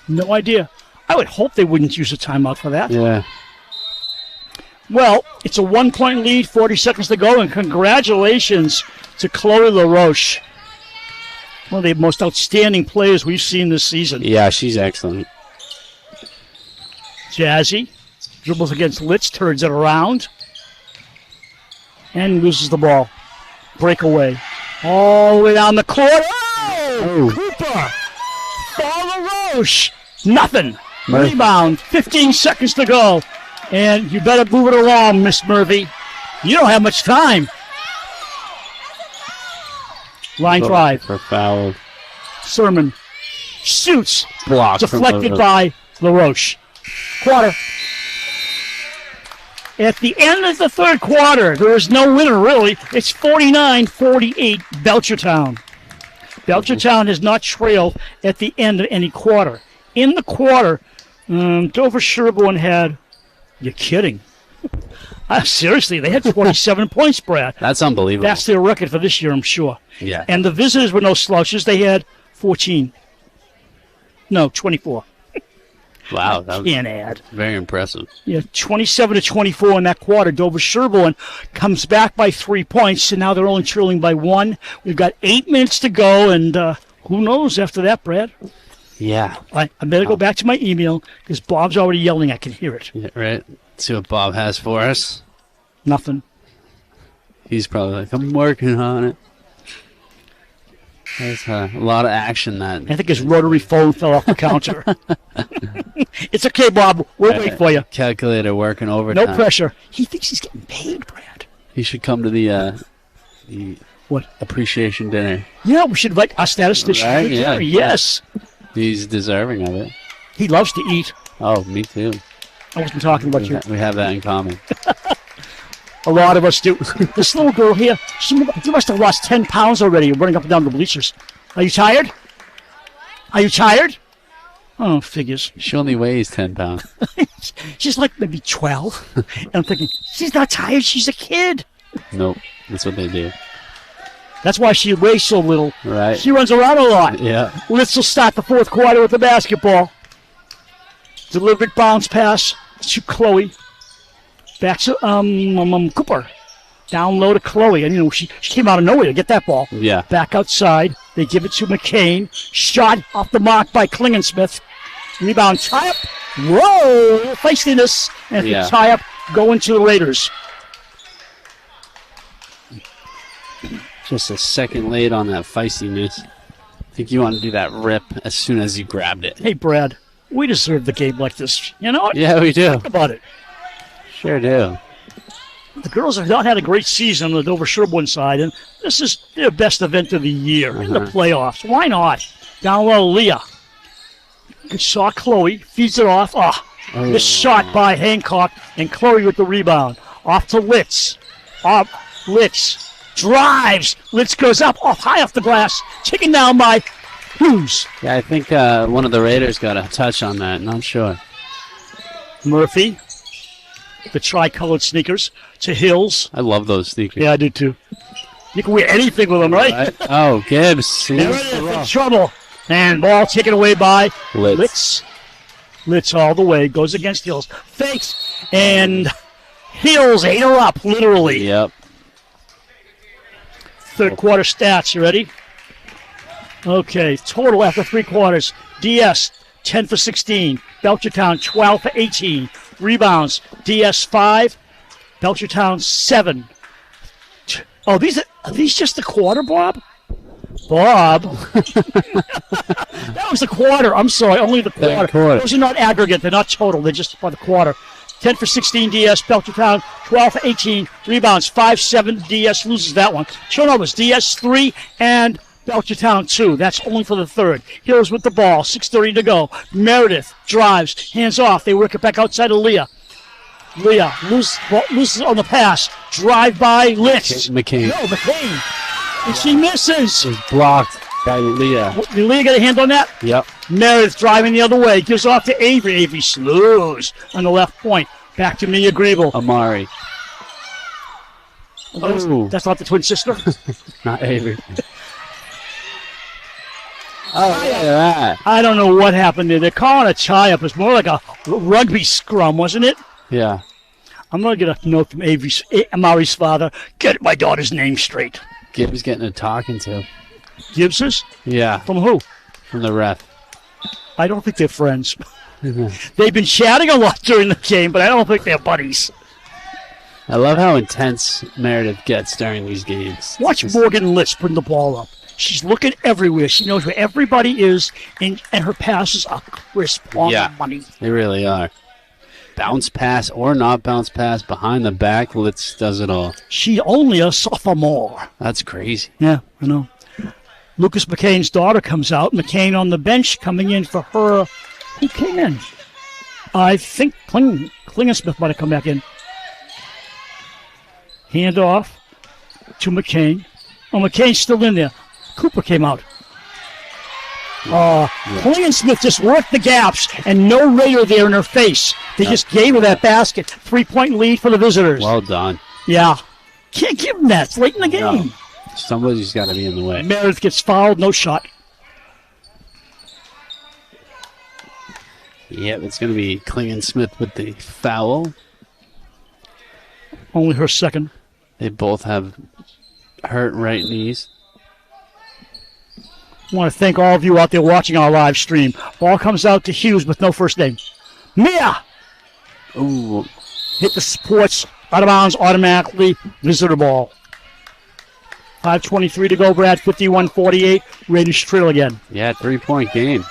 A: No idea. I would hope they wouldn't use a timeout for that.
B: Yeah.
A: Well, it's a 1 point lead, 40 seconds to go, and congratulations to Chloe LaRoche. One of the most outstanding players we've seen this season.
B: Yeah, she's excellent.
A: Jazzy dribbles against Litz, turns it around, and loses the ball. Breakaway. All the way down the court. Oh! Cooper! For LaRoche. Nothing.
B: Murphy.
A: Rebound. 15 seconds to go. And you better move it along, Miss Murphy. You don't have much time. Line drive.
B: For foul.
A: Sermon shoots.
B: Blocked.
A: Deflected by LaRoche. Quarter. At the end of the third quarter, there is no winner, really. It's 49-48 Belchertown. Belchertown has not trailed at the end of any quarter. In the quarter, Dover-Sherborn had... You're kidding. Seriously, they had 27 points, Brad.
B: That's unbelievable.
A: That's their record for this year, I'm sure.
B: Yeah.
A: And the visitors were no slouches. They had 14. No, 24.
B: Wow, that was
A: Can't add.
B: very impressive.
A: Yeah, 27-24 in that quarter. Dover-Sherborn comes back by 3 points, and now they're only trailing by 1. We've got 8 minutes to go, and who knows after that, Brad?
B: Yeah.
A: I better go back to my email because Bob's already yelling. I can hear it.
B: Yeah, right. Let's see what Bob has for us.
A: Nothing.
B: He's probably like, I'm working on it. There's a lot of action that.
A: I think his rotary phone fell off the counter. It's okay, Bob. We'll wait for you.
B: Calculator working overtime.
A: No pressure. He thinks he's getting paid, Brad.
B: He should come to the
A: What?
B: appreciation dinner.
A: Yeah, we should invite our statistician.
B: Right, yeah.
A: Yes.
B: He's deserving of it.
A: He loves to eat.
B: Oh, me too.
A: I wasn't talking about you.
B: We have that in common.
A: A lot of us do. This little girl here, she must have lost 10 pounds already running up and down the bleachers. Are you tired? Are you tired? Oh, figures.
B: She only weighs 10 pounds.
A: She's like maybe 12. And I'm thinking, she's not tired. She's a kid.
B: Nope. That's what they do.
A: That's why she weighs so little.
B: Right.
A: She runs around a lot.
B: Yeah.
A: Let's start the fourth quarter with the basketball. Deliberate bounce pass to Chloe. Back to Cooper. Down low to Chloe. And, you know, she came out of nowhere to get that ball.
B: Yeah.
A: Back outside. They give it to McCain. Shot off the mark by Klingensmith. Rebound, tie up. Whoa! Feistiness. And the tie up going to the Raiders.
B: Just a second late on that feistiness. I think you want to do that rip as soon as you grabbed it.
A: Hey, Brad, we deserve the game like this. You know what?
B: Yeah, we do.
A: Think about it.
B: Sure do.
A: The girls have not had a great season on the Dover-Sherborn side, and this is their best event of the year in the playoffs. Why not? Down low, Leah. Good shot, Chloe. Feeds it off. This shot by Hancock, and Chloe with the rebound. Off to Litz. Litz drives. Litz goes up, high off the glass. Taken down by Hughes.
B: Yeah, I think one of the Raiders got a touch on that. Not sure.
A: Murphy. The tri-colored sneakers to Hills.
B: I love those sneakers.
A: Yeah, I do too. You can wear anything with them, right?
B: Oh, Gibbs.
A: There it is, in trouble. And ball taken away by Litz. Litz all the way. Goes against Hills. Fakes. And Hills ate her up, literally.
B: Yep.
A: Third quarter stats. You ready? Okay. Total after 3 quarters. DS, 10 for 16. Belchertown, 12 for 18. Rebounds, DS 5. Belchertown, 7. Oh, are these just the quarter, Bob? Bob. That was the quarter. I'm sorry, only the quarter. Those are not aggregate. They're not total. They're just for the quarter. 10 for 16 DS. Belchertown, 12 for 18. Rebounds, 5-7. DS loses that one. Turnovers, DS 3 and Belchertown 2. That's only for the third. Hills with the ball. 6:30 to go. Meredith drives. Hands off. They work it back outside of Leah. Leah loses on the pass. Drive by Litz.
B: McCain.
A: No, McCain. And she misses.
B: It's blocked by Leah.
A: Did Leah get a hand on that?
B: Yep.
A: Meredith driving the other way. Gives off to Avery. Avery slows on the left point. Back to Mia Griebel.
B: Amari.
A: That's not the twin sister?
B: Not Avery. Oh, yeah.
A: I don't know what happened there. They're calling a tie-up. It's more like a rugby scrum, wasn't it?
B: Yeah.
A: I'm going to get a note from Amari's father. Get my daughter's name straight.
B: Gibbs getting a talking to.
A: Gibbs's?
B: Yeah.
A: From who?
B: From the ref.
A: I don't think they're friends. They've been chatting a lot during the game, but I don't think they're buddies.
B: I love how intense Meredith gets during these games.
A: Watch Morgan Litz bring the ball up. She's looking everywhere. She knows where everybody is, and her passes are crisp on the money.
B: They really are. Bounce pass or not bounce pass, behind the back, Litz does it all.
A: She only a sophomore.
B: That's crazy.
A: Yeah, I know. Lucas McCain's daughter comes out. McCain on the bench coming in for her. Who came in? I think Klingensmith might have come back in. Hand off to McCain. Oh, McCain's still in there. Cooper came out. Klingensmith just worked the gaps, and no Raider there in her face. They just gave her that basket. 3-point lead for the visitors.
B: Well done.
A: Yeah. Can't give them that. It's late in the game.
B: No. Somebody's got to be in the way.
A: Meredith gets fouled. No shot.
B: Yep, it's going to be Klingensmith with the foul.
A: Only her second.
B: They both have hurt right knees.
A: I want to thank all of you out there watching our live stream. Ball comes out to Hughes with no first name. Mia!
B: Ooh.
A: Hit the supports. Out of bounds automatically. Visitor ball. 5:23 to go, Brad. 51-48. Raiders trail again.
B: Yeah, 3-point game.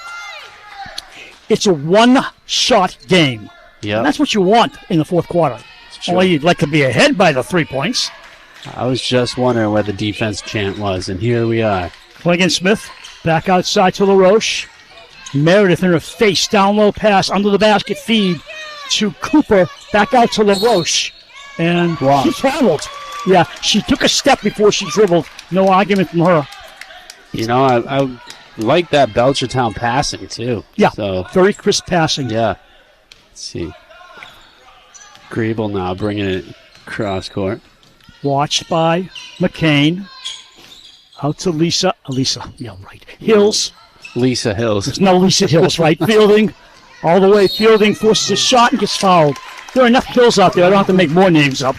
A: It's a one-shot game.
B: Yeah.
A: That's what you want in the fourth quarter. Only you'd like to be ahead by the 3 points.
B: I was just wondering where the defense chant was, and here we are.
A: Klingensmith back outside to LaRoche. Meredith in her face, down low pass, under the basket feed to Cooper, back out to LaRoche. And she traveled. Yeah, she took a step before she dribbled. No argument from her.
B: You know, I like that Belchertown passing, too.
A: Yeah,
B: so,
A: very crisp passing.
B: Yeah. Let's see. Griebel now bringing it cross court.
A: Watched by McCain. Out to Lisa. Yeah, right. Hills.
B: Lisa Hills.
A: There's no Lisa Hills, right? Fielding. All the way, Fielding forces a shot and gets fouled. There are enough kills out there. I don't have to make more names up.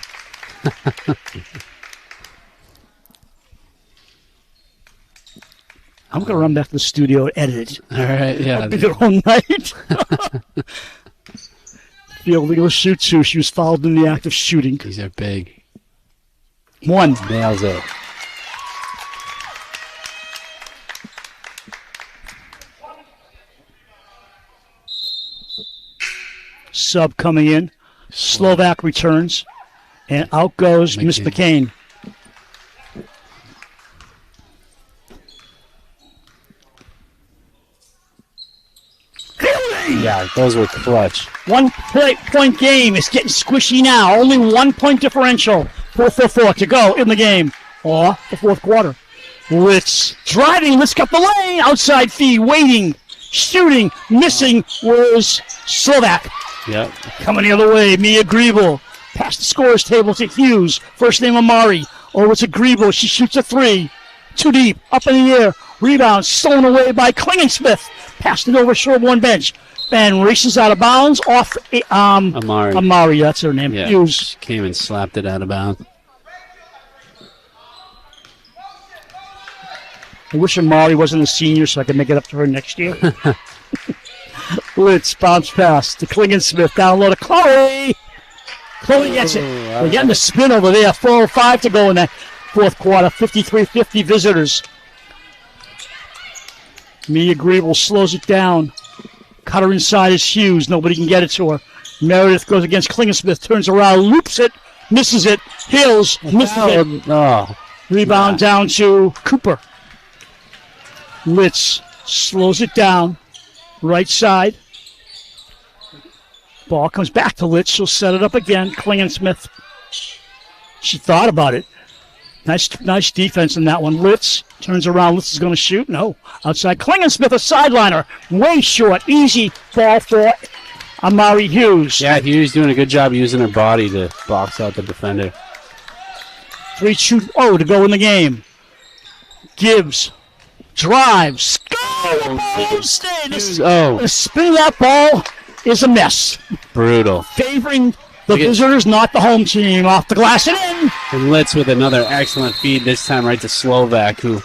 A: I'm going to run back to the studio and edit it.
B: All right, yeah.
A: I'll be there all night. Fielding will shoot two. She was fouled in the act of shooting.
B: These are big.
A: 1.
B: Nails it.
A: Sub coming in. Slovak returns. And out goes Miss McCain.
B: Yeah, those were clutch.
A: 1 point game. It's getting squishy now. Only 1 point differential. 4-4-4 to go in the game. Or the fourth quarter. Litz driving. Litz got the lane. Outside fee. Waiting. Shooting. Missing was Slovak.
B: Yep.
A: Coming the other way. Mia Griebel. Past the scorer's table to Hughes. First name Amari. Over to Griebel. She shoots a 3. Too deep. Up in the air. Rebound. Stolen away by Klingensmith. Passed it over Sherborn bench. And races out of bounds off
B: Amari.
A: Amari, that's her name.
B: Yeah,
A: Hughes.
B: she came and slapped it out of bounds.
A: I wish Amari wasn't a senior so I could make it up to her next year. Litz, bounce pass to Klingensmith. Down low to Chloe. Chloe gets it. We're getting the spin over there. 4:05 to go in that fourth quarter. 53-50 visitors. Mia Griebel slows it down. Cutter inside is Hughes. Nobody can get it to her. Meredith goes against Klingensmith. Turns around, loops it, misses it. Hills misses it.
B: Oh,
A: Rebound down to Cooper. Litz slows it down. Right side. Ball comes back to Litz. She'll set it up again. Klingensmith. She thought about it. Nice defense in that one. Litz turns around. Litz is going to shoot. No. Outside. Klingensmith, a sideliner. Way short. Easy ball for Amari Hughes.
B: yeah, Hughes doing a good job using her body to box out the defender.
A: 3-2-0 to go in the game. Gibbs drives. Go! The spin of that ball is a mess.
B: Brutal.
A: Favoring the visitors, not the home team. Off the glass and in.
B: And Litz with another excellent feed, this time right to Slovak, who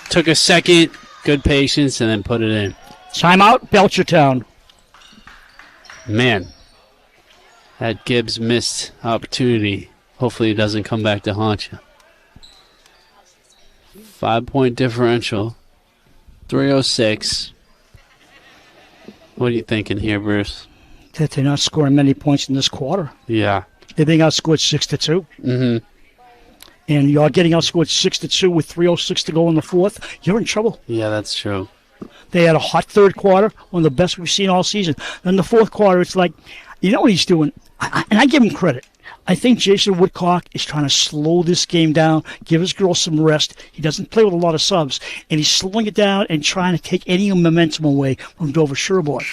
B: took a second, good patience, and then put it in.
A: Timeout, Belchertwon.
B: Man, that Gibbs missed opportunity. Hopefully it doesn't come back to haunt you. 5-point differential. 3:06. What are you thinking here, Bruce?
A: That they're not scoring many points in this quarter.
B: Yeah.
A: They're being outscored 6-2.
B: Mm-hmm.
A: And you're getting outscored 6-2 with 3:06 to go in the fourth. You're in trouble.
B: Yeah, that's true.
A: They had a hot third quarter, one of the best we've seen all season. Then the fourth quarter, it's like, you know what he's doing? And I give him credit. I think Jason Woodcock is trying to slow this game down, give his girls some rest. He doesn't play with a lot of subs, and he's slowing it down and trying to take any momentum away from Dover-Sherborn.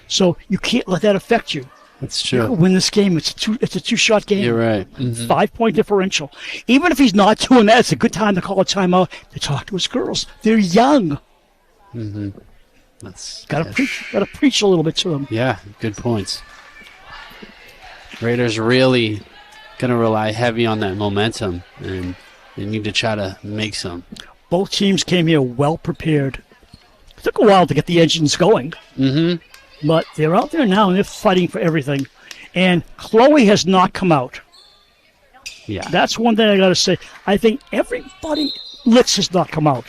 A: So you can't let that affect you.
B: That's
A: You
B: true.
A: can win this game. It's a two-shot game.
B: You're right. Mm-hmm.
A: 5-point differential. Even if he's not doing that, it's a good time to call a timeout to talk to his girls. They're young.
B: Mm-hmm. That's
A: Got to preach a little bit to them.
B: Yeah, good points. Raiders really going to rely heavy on that momentum, and they need to try to make some.
A: Both teams came here well prepared. It took a while to get the engines going, but they're out there now and they're fighting for everything. And Chloe has not come out.
B: Yeah.
A: That's one thing I got to say. I think everybody, Litz has not come out.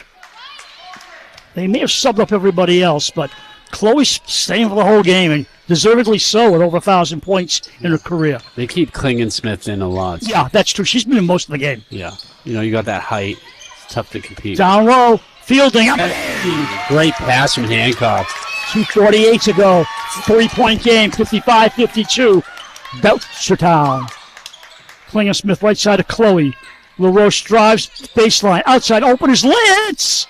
A: They may have subbed up everybody else, but Chloe's staying for the whole game, and deservedly so, with over 1,000 points in her career.
B: They keep Klingensmith in a lot. So.
A: Yeah, that's true. She's been in most of the game.
B: Yeah. You know, you got that height. It's tough to compete.
A: Down low, Fielding.
B: Great pass from Hancock.
A: 2:48 to go. 3-point game, 55-52. Belchertwon. Klingensmith right side of Chloe. LaRoche drives, baseline. Outside, openers, Litz!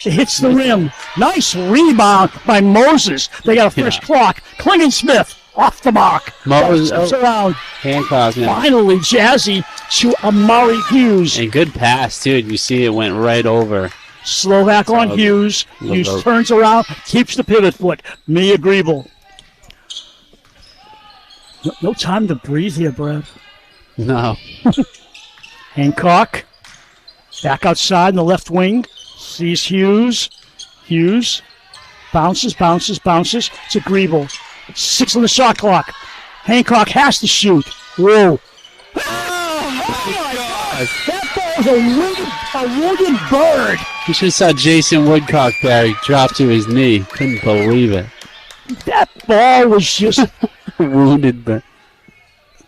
A: It hits the rim. Nice rebound by Moses. They got a fresh clock. Klingensmith off the mark.
B: Moses
A: around.
B: Hancock. Man.
A: Finally, Jazzy to Amari Hughes.
B: And good pass, too. You see it went right over
A: Slovak on
B: Solid.
A: Hughes.
B: Love
A: Hughes
B: those.
A: turns around, keeps the pivot foot. Mia Griebel. No time to breathe here, Brad.
B: No.
A: Hancock. Back outside in the left wing. Sees Hughes. Hughes. Bounces. It's a Griebel. 6 on the shot clock. Hancock has to shoot. Whoa. That ball was a wounded bird.
B: You should have saw Jason Woodcock there. He dropped to his knee. Couldn't believe it.
A: That ball was just
B: Wounded, but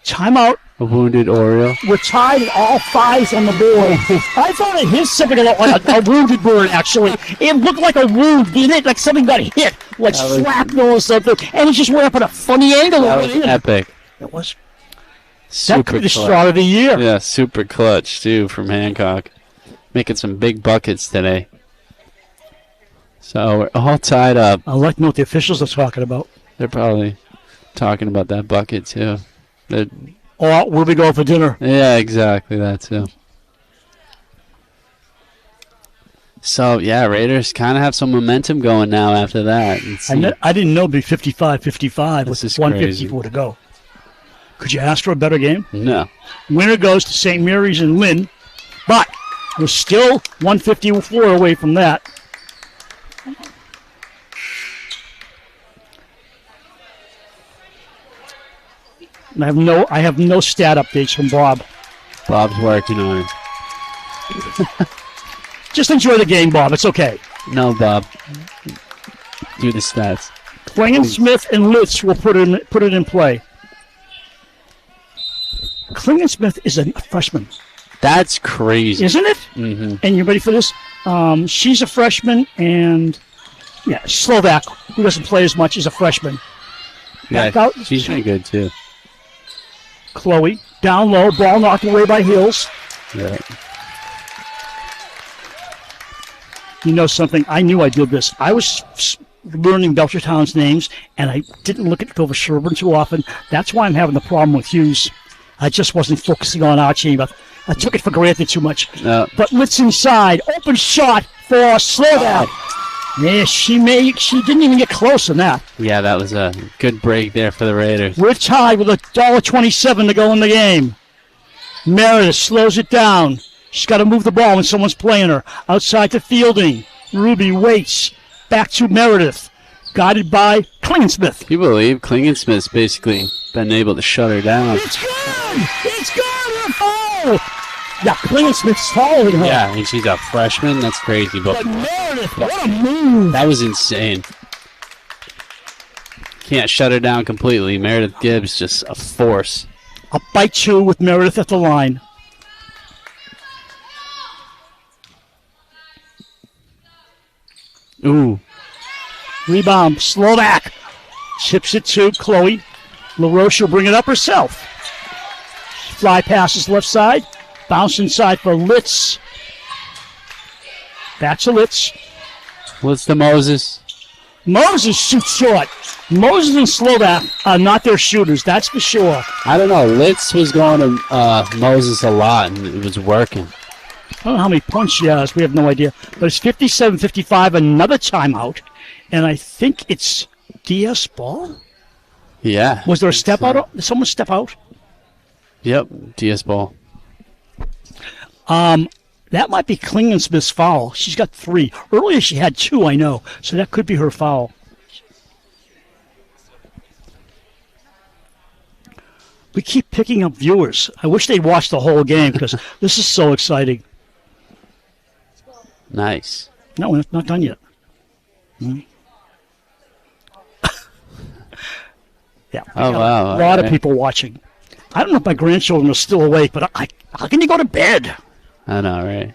A: timeout.
B: a wounded Oriole.
A: We're tied at all 5s on the board. I thought it hit something like a wounded bird, actually. It looked like a wound, didn't it? Like something got hit, like
B: That was-
A: shrapnel or something. And it just went up at a funny angle.
B: That
A: over
B: was
A: in.
B: epic.
A: It was. That
B: Super
A: could be the
B: clutch.
A: start of the year.
B: Yeah, super clutch, too, from Hancock. Making some big buckets today. So we're all tied up.
A: I'd like to know what the officials are talking about.
B: They're probably talking about that bucket, too. They're,
A: Or where we go for dinner.
B: yeah, exactly, that, too. So, yeah, Raiders kind of have some momentum going now after that.
A: I didn't know it'd be 55-55
B: This
A: with
B: is
A: 154 to go. Could you ask for a better game?
B: No.
A: Winner goes to St. Mary's and Lynn, but we're still 154 away from that. And I have no stat updates from Bob.
B: Bob's working on it.
A: Just enjoy the game, Bob. It's okay.
B: No, Bob. Do the stats.
A: Klingon, Smith, and Lutz will put it in play. Klingon Smith is a freshman,
B: That's crazy.
A: isn't it?
B: Mm-hmm.
A: And you ready for this? She's a freshman, and Slovak, who doesn't play as much, is a freshman. Back
B: Yeah,
A: out.
B: she's pretty good, too.
A: Chloe, down low, ball knocked away by Hills.
B: Yeah.
A: You know something? I knew I did this. I was learning Belchertwon's names, and I didn't look at Dover-Sherborn too often. That's why I'm having the problem with Hughes. I just wasn't focusing on our team. I took it for granted too much. But Litz inside, open shot for Slovak. Yeah, she didn't even get close on that.
B: Yeah, that was a good break there for the Raiders.
A: We're tied with $1.27 to go in the game. Meredith slows it down. She's got to move the ball when someone's playing her. Outside to Fielding. Ruby waits. Back to Meredith. Guided by Klingensmith.
B: Can you believe Klingensmith's basically been able to shut her down?
A: It's good! It's good! Oh! Yeah, Klingensmith's taller than her.
B: Yeah, and she's a freshman. That's crazy.
A: But Meredith, what a move!
B: That was insane. Can't shut her down completely. Meredith Gibbs just a force.
A: A bite two with Meredith at the line.
B: Ooh.
A: Rebound, Slovak. Chips it to Chloe. LaRoche will bring it up herself. Fly passes left side. Bounce inside for Litz. Back to Litz.
B: What's the Moses?
A: Moses shoots short. Moses and Slovak are not their shooters, that's for sure.
B: I don't know. Litz was going to Moses a lot, and it was working.
A: I don't know how many points she has. We have no idea. But it's 57-55, another timeout. And I think it's DS ball?
B: Yeah.
A: Was there a step out? Did someone step out?
B: Yep. DS ball.
A: That might be Klingensmith's foul. She's got 3. Earlier she had 2, I know. So that could be her foul. We keep picking up viewers. I wish they'd watch the whole game because this is so exciting.
B: Nice.
A: No, we're not done yet. Yeah.
B: Oh, wow.
A: A lot of people watching. I don't know if my grandchildren are still awake, but how can you go to bed?
B: I know, right?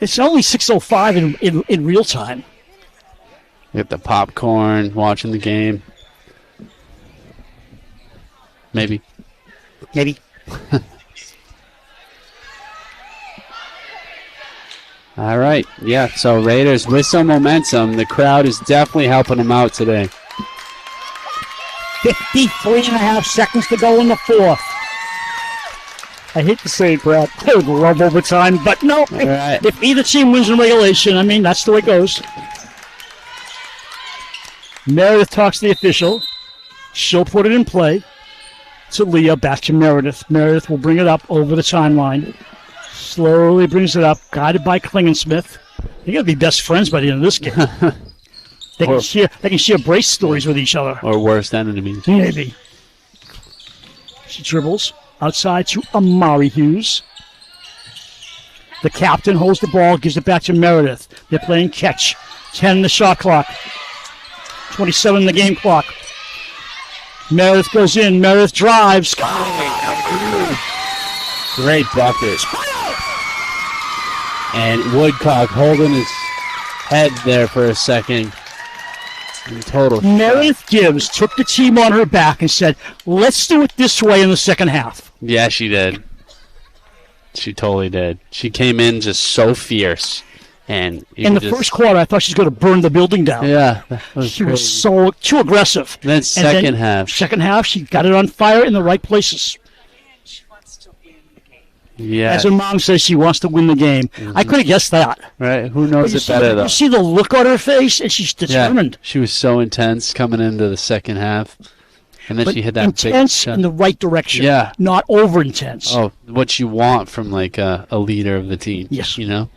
A: It's only 6:05 in real time.
B: You get the popcorn, watching the game. Maybe.
A: Maybe.
B: All right. Yeah, so Raiders with some momentum. The crowd is definitely helping them out today.
A: 53.5 seconds to go in the fourth. I hate to say it, Brad. I would love overtime, but no.
B: right.
A: If either team wins in regulation, I mean, that's the way it goes. Meredith talks to the official. She'll put it in play to Leah, back to Meredith. Meredith will bring it up over the timeline. Slowly brings it up, guided by Klingensmith. They're going to be best friends by the end of this game. They can share brace stories with each other.
B: Or worst enemies.
A: Maybe. She dribbles outside to Amari Hughes. The captain holds the ball, gives it back to Meredith. They're playing catch. 10 in the shot clock. 27 in the game clock. Meredith goes in. Meredith drives.
B: Great bucket. And Woodcock holding his head there for a second. In total.
A: Meredith Gibbs took the team on her back and said, let's do it this way in the second half.
B: Yeah, she did. She totally did. She came in just so fierce. And
A: in the first quarter, I thought she was going to burn the building down.
B: Yeah.
A: She was so too aggressive.
B: Then second half.
A: Second half, she got it on fire in the right places.
B: Yeah.
A: As her mom says, she wants to win the game. Mm-hmm. I could have guessed that.
B: Right? Who knows it better, though?
A: You see the look on her face, and she's determined.
B: Yeah, she was so intense coming into the second half. And then she hit that
A: intense
B: big
A: in the right direction.
B: Yeah.
A: Not over intense.
B: Oh, what you want from like a leader of the team.
A: Yes.
B: You know?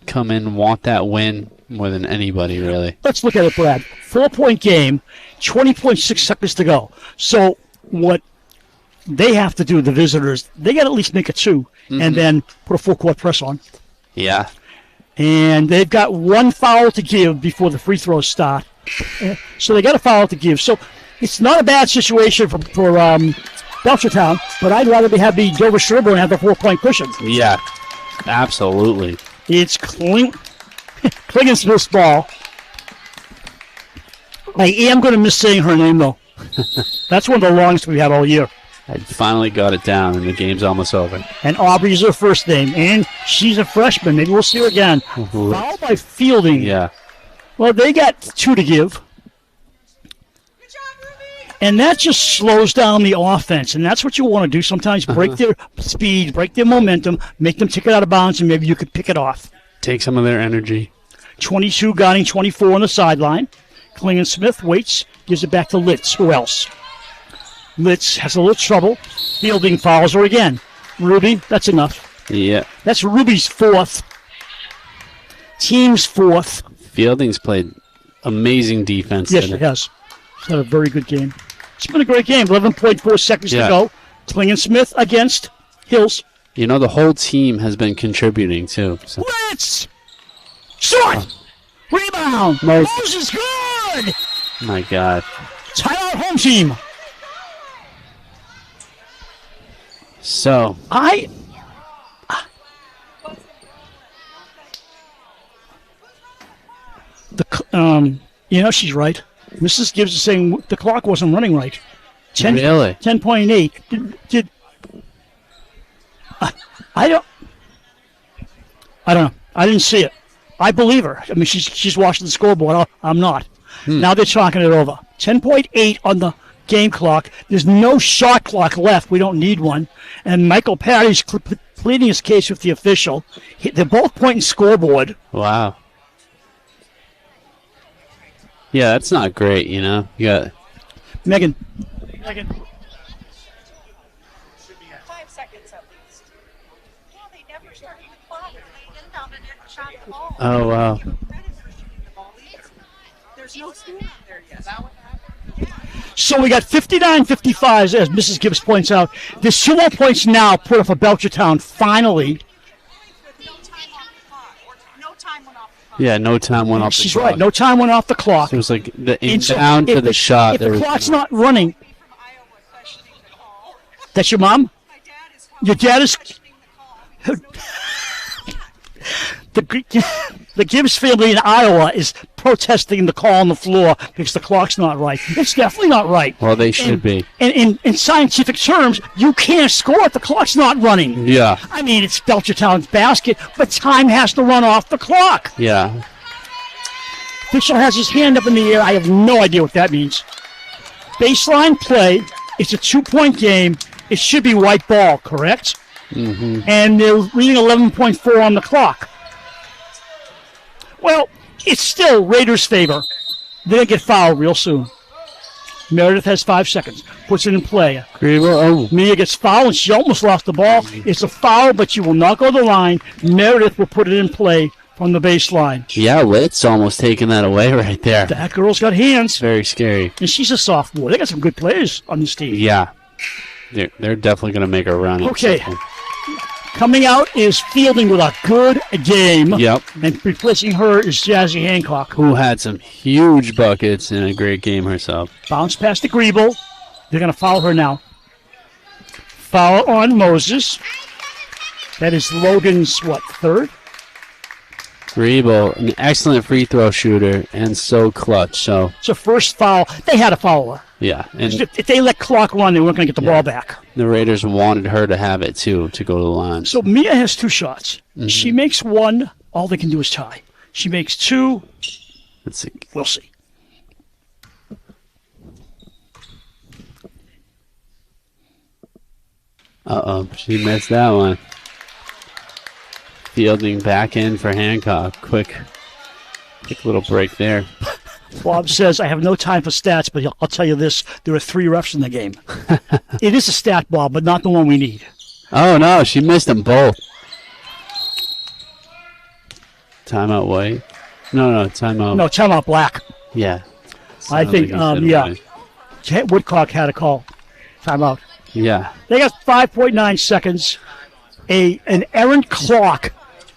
B: Come in, want that win more than anybody, really.
A: Let's look at it, Brad. 4-point game, 20.6 seconds to go. So what they have to do, the visitors, they got to at least make a 2 and then put a full court press on.
B: Yeah.
A: And they've got one foul to give before the free throws start. So they got a foul to give. So it's not a bad situation for Belchertown, but I'd rather have the Dover-Sherborn have the 4-point cushion.
B: Yeah, absolutely.
A: It's Klingensmith's ball. I am going to miss saying her name, though. That's one of the longest we've had all year.
B: I finally got it down, and the game's almost over.
A: And Aubrey's her first name, and she's a freshman. Maybe we'll see her again. Foul by Fielding.
B: Yeah.
A: Well, they got 2 to give.
D: Good job, Ruby.
A: And that just slows down the offense, and that's what you want to do sometimes. Break their speed, break their momentum, make them take it out of bounds, and maybe you could pick it off.
B: Take some of their energy.
A: 22 guarding 24 on the sideline. Klingensmith waits, gives it back to Litz. Who else? Litz has a little trouble. Fielding fouls her again. Ruby, that's enough.
B: Yeah.
A: That's Ruby's 4th. Team's 4th.
B: Fielding's played amazing defense.
A: Yes, she has. She's had a very good game. It's been a great game. 11.4 seconds to go. Klingensmith against Hills.
B: You know, the whole team has been contributing, too. So.
A: Litz! Short! Rebound! Moses good!
B: My God.
A: Timeout home team.
B: So.
A: She's right. Mrs. Gibbs is saying the clock wasn't running right.
B: Really?
A: 10.8. I don't know. I didn't see it. I believe her. I mean, she's watching the scoreboard. I'm not. Now they're talking it over. 10.8 on the game clock. There's no shot clock left. We don't need one. And Michael Patty's pleading his case with the official. They're both pointing scoreboard.
B: Wow. Yeah, that's not great, you know. You got
A: Megan.
D: 5 seconds at least. Yeah, they never started the clock. They didn't have it shot the ball.
B: Oh, wow.
D: There's no score out there yet.
A: So we got 59-55, as Mrs. Gibbs points out. There's 2 more points now put up for Belchertown, finally.
D: With no time on the clock. No time went off the clock.
B: Yeah, no time went off the clock.
A: She's right. No time went off the clock.
B: So it was like down to the shot.
A: If the clock's not running,
D: From Iowa questioning the call.
A: that's your mom?
D: My dad is
A: Your dad is...
D: questioning the call.
A: The Gibbs family in Iowa is protesting the call on the floor because the clock's not right. It's definitely not right.
B: Well, they should be.
A: And in scientific terms, you can't score if the clock's not running.
B: Yeah.
A: I mean, it's Belchertown's basket, but time has to run off the clock.
B: Yeah.
A: Official has his hand up in the air. I have no idea what that means. Baseline play. It's a 2-point game. it should be white ball, correct?
B: Mm-hmm.
A: And they're reading 11.4 on the clock. Well, it's still Raiders' favor. They're going to get fouled real soon. Meredith has 5 seconds. Puts it in play. Mia gets fouled, and she almost lost the ball. It's a foul, but you will not go to the line. Meredith will put it in play from the baseline.
B: Yeah, Litt's almost taking that away right there.
A: That girl's got hands.
B: Very scary.
A: And she's a sophomore. They got some good players on this team.
B: Yeah. They're definitely going to make a run.
A: Okay. Coming out is Fielding with a good game.
B: Yep.
A: And replacing her is Jazzy Hancock.
B: Who had some huge buckets and a great game herself.
A: Bounce past to Griebel. They're going to foul her now. Foul on Moses. That is Logan's, third?
B: Griebel, an excellent free throw shooter and so clutch. So
A: it's a first foul. They had to foul her.
B: Yeah. And
A: if they let clock run, they weren't going to get the ball back.
B: The Raiders wanted her to have it, too, to go to the line.
A: So Mia has 2 shots. Mm-hmm. She makes 1. All they can do is tie. She makes 2.
B: Let's see.
A: We'll see.
B: Uh-oh. She missed that one. Fielding back in for Hancock. Quick little break there.
A: Bob says, I have no time for stats, but I'll tell you this. There are 3 refs in the game. It is a stat, Bob, but not the one we need.
B: Oh, no. She missed them both. Timeout White? No, timeout.
A: No, timeout Black.
B: Yeah.
A: I think, Woodcock had a call. Timeout.
B: Yeah.
A: They got 5.9 seconds. An errant clock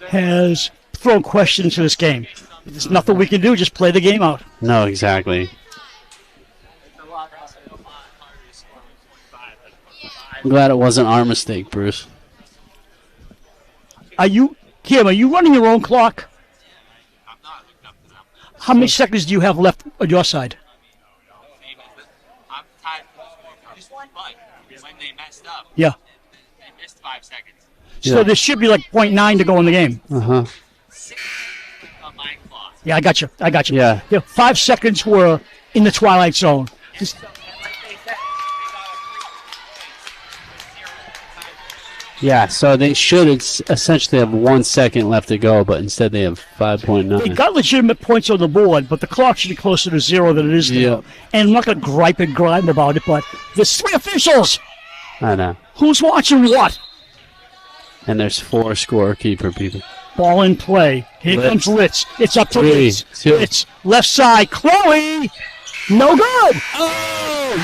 A: has thrown questions to this game. There's nothing we can do. Just play the game out.
B: No, exactly. I'm glad it wasn't our mistake, Bruce.
A: Kim, are you running your own clock? How many seconds do you have left on your side? Yeah.
E: They missed 5 seconds.
A: So there should be like 0.9 to go in the game.
B: Uh-huh.
A: Yeah, I got you.
B: Yeah.
A: 5 seconds were in the twilight zone.
B: Yeah, so they should essentially have 1 second left to go, but instead they have 5.9.
A: They got legitimate points on the board, but the clock should be closer to 0 than it is now.
B: Yeah.
A: And I'm not going to gripe and grime about it, but there's 3 officials.
B: I know.
A: Who's watching what?
B: And there's 4 scorekeeper people.
A: Ball in play. Here comes Litz. It's up to Litz. Litz. Left side. Chloe. No good.
B: Oh,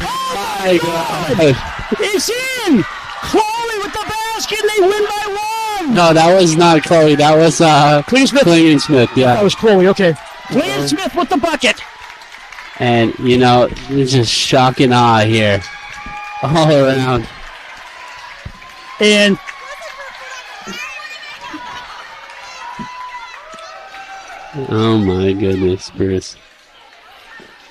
B: my God.
A: It's in. Chloe with the basket. They win by 1.
B: No, that was not Chloe. That was Klingon-Smith. Yeah.
A: That was Chloe. Okay. Klingon-Smith with the bucket.
B: And, there's just shock and awe here. All around.
A: And
B: oh my goodness, Bruce.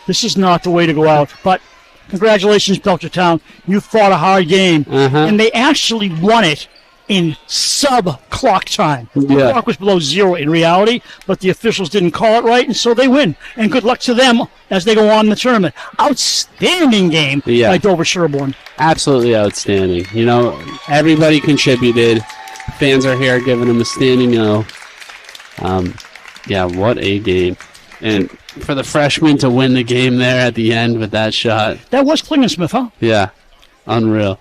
A: This is not the way to go out, but congratulations, Belchertown. You fought a hard game, and they actually won it in sub-clock time. The clock was below 0 in reality, but the officials didn't call it right, and so they win. And good luck to them as they go on in the tournament. Outstanding game by Dover-Sherborn.
B: Absolutely outstanding. Everybody contributed. Fans are here giving them a standing O. What a game. And for the freshman to win the game there at the end with that shot.
A: That was Klingon-Smith, huh?
B: Yeah. Unreal.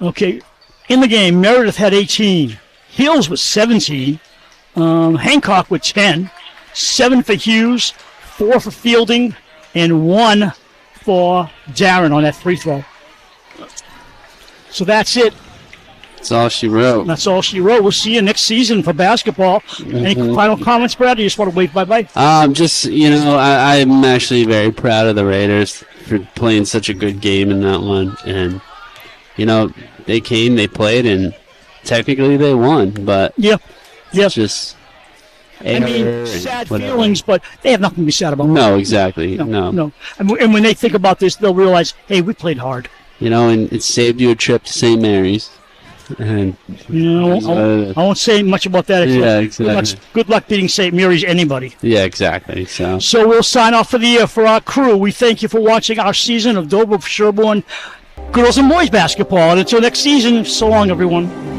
A: Okay. In the game, Meredith had 18. Hills with 17. Hancock with 10. 7 for Hughes. 4 for Fielding. And 1 for Darren on that free throw. So that's it.
B: That's all she wrote.
A: That's all she wrote. We'll see you next season for basketball. Any final comments, Brad? You just want to wave bye-bye?
B: I'm actually very proud of the Raiders for playing such a good game in that one. And, they came, they played, and technically they won. But it's just
A: sad feelings, but they have nothing to be sad about.
B: No, exactly. No.
A: And when they think about this, they'll realize, hey, we played hard.
B: And it saved you a trip to St. Mary's. And
A: I won't say much about that.
B: Exactly.
A: Good luck beating St. Mary's anybody.
B: Yeah, exactly. So
A: we'll sign off for the year. For our crew, we thank you for watching our season of Dover-Sherborn girls and boys basketball. And until next season, so long, everyone.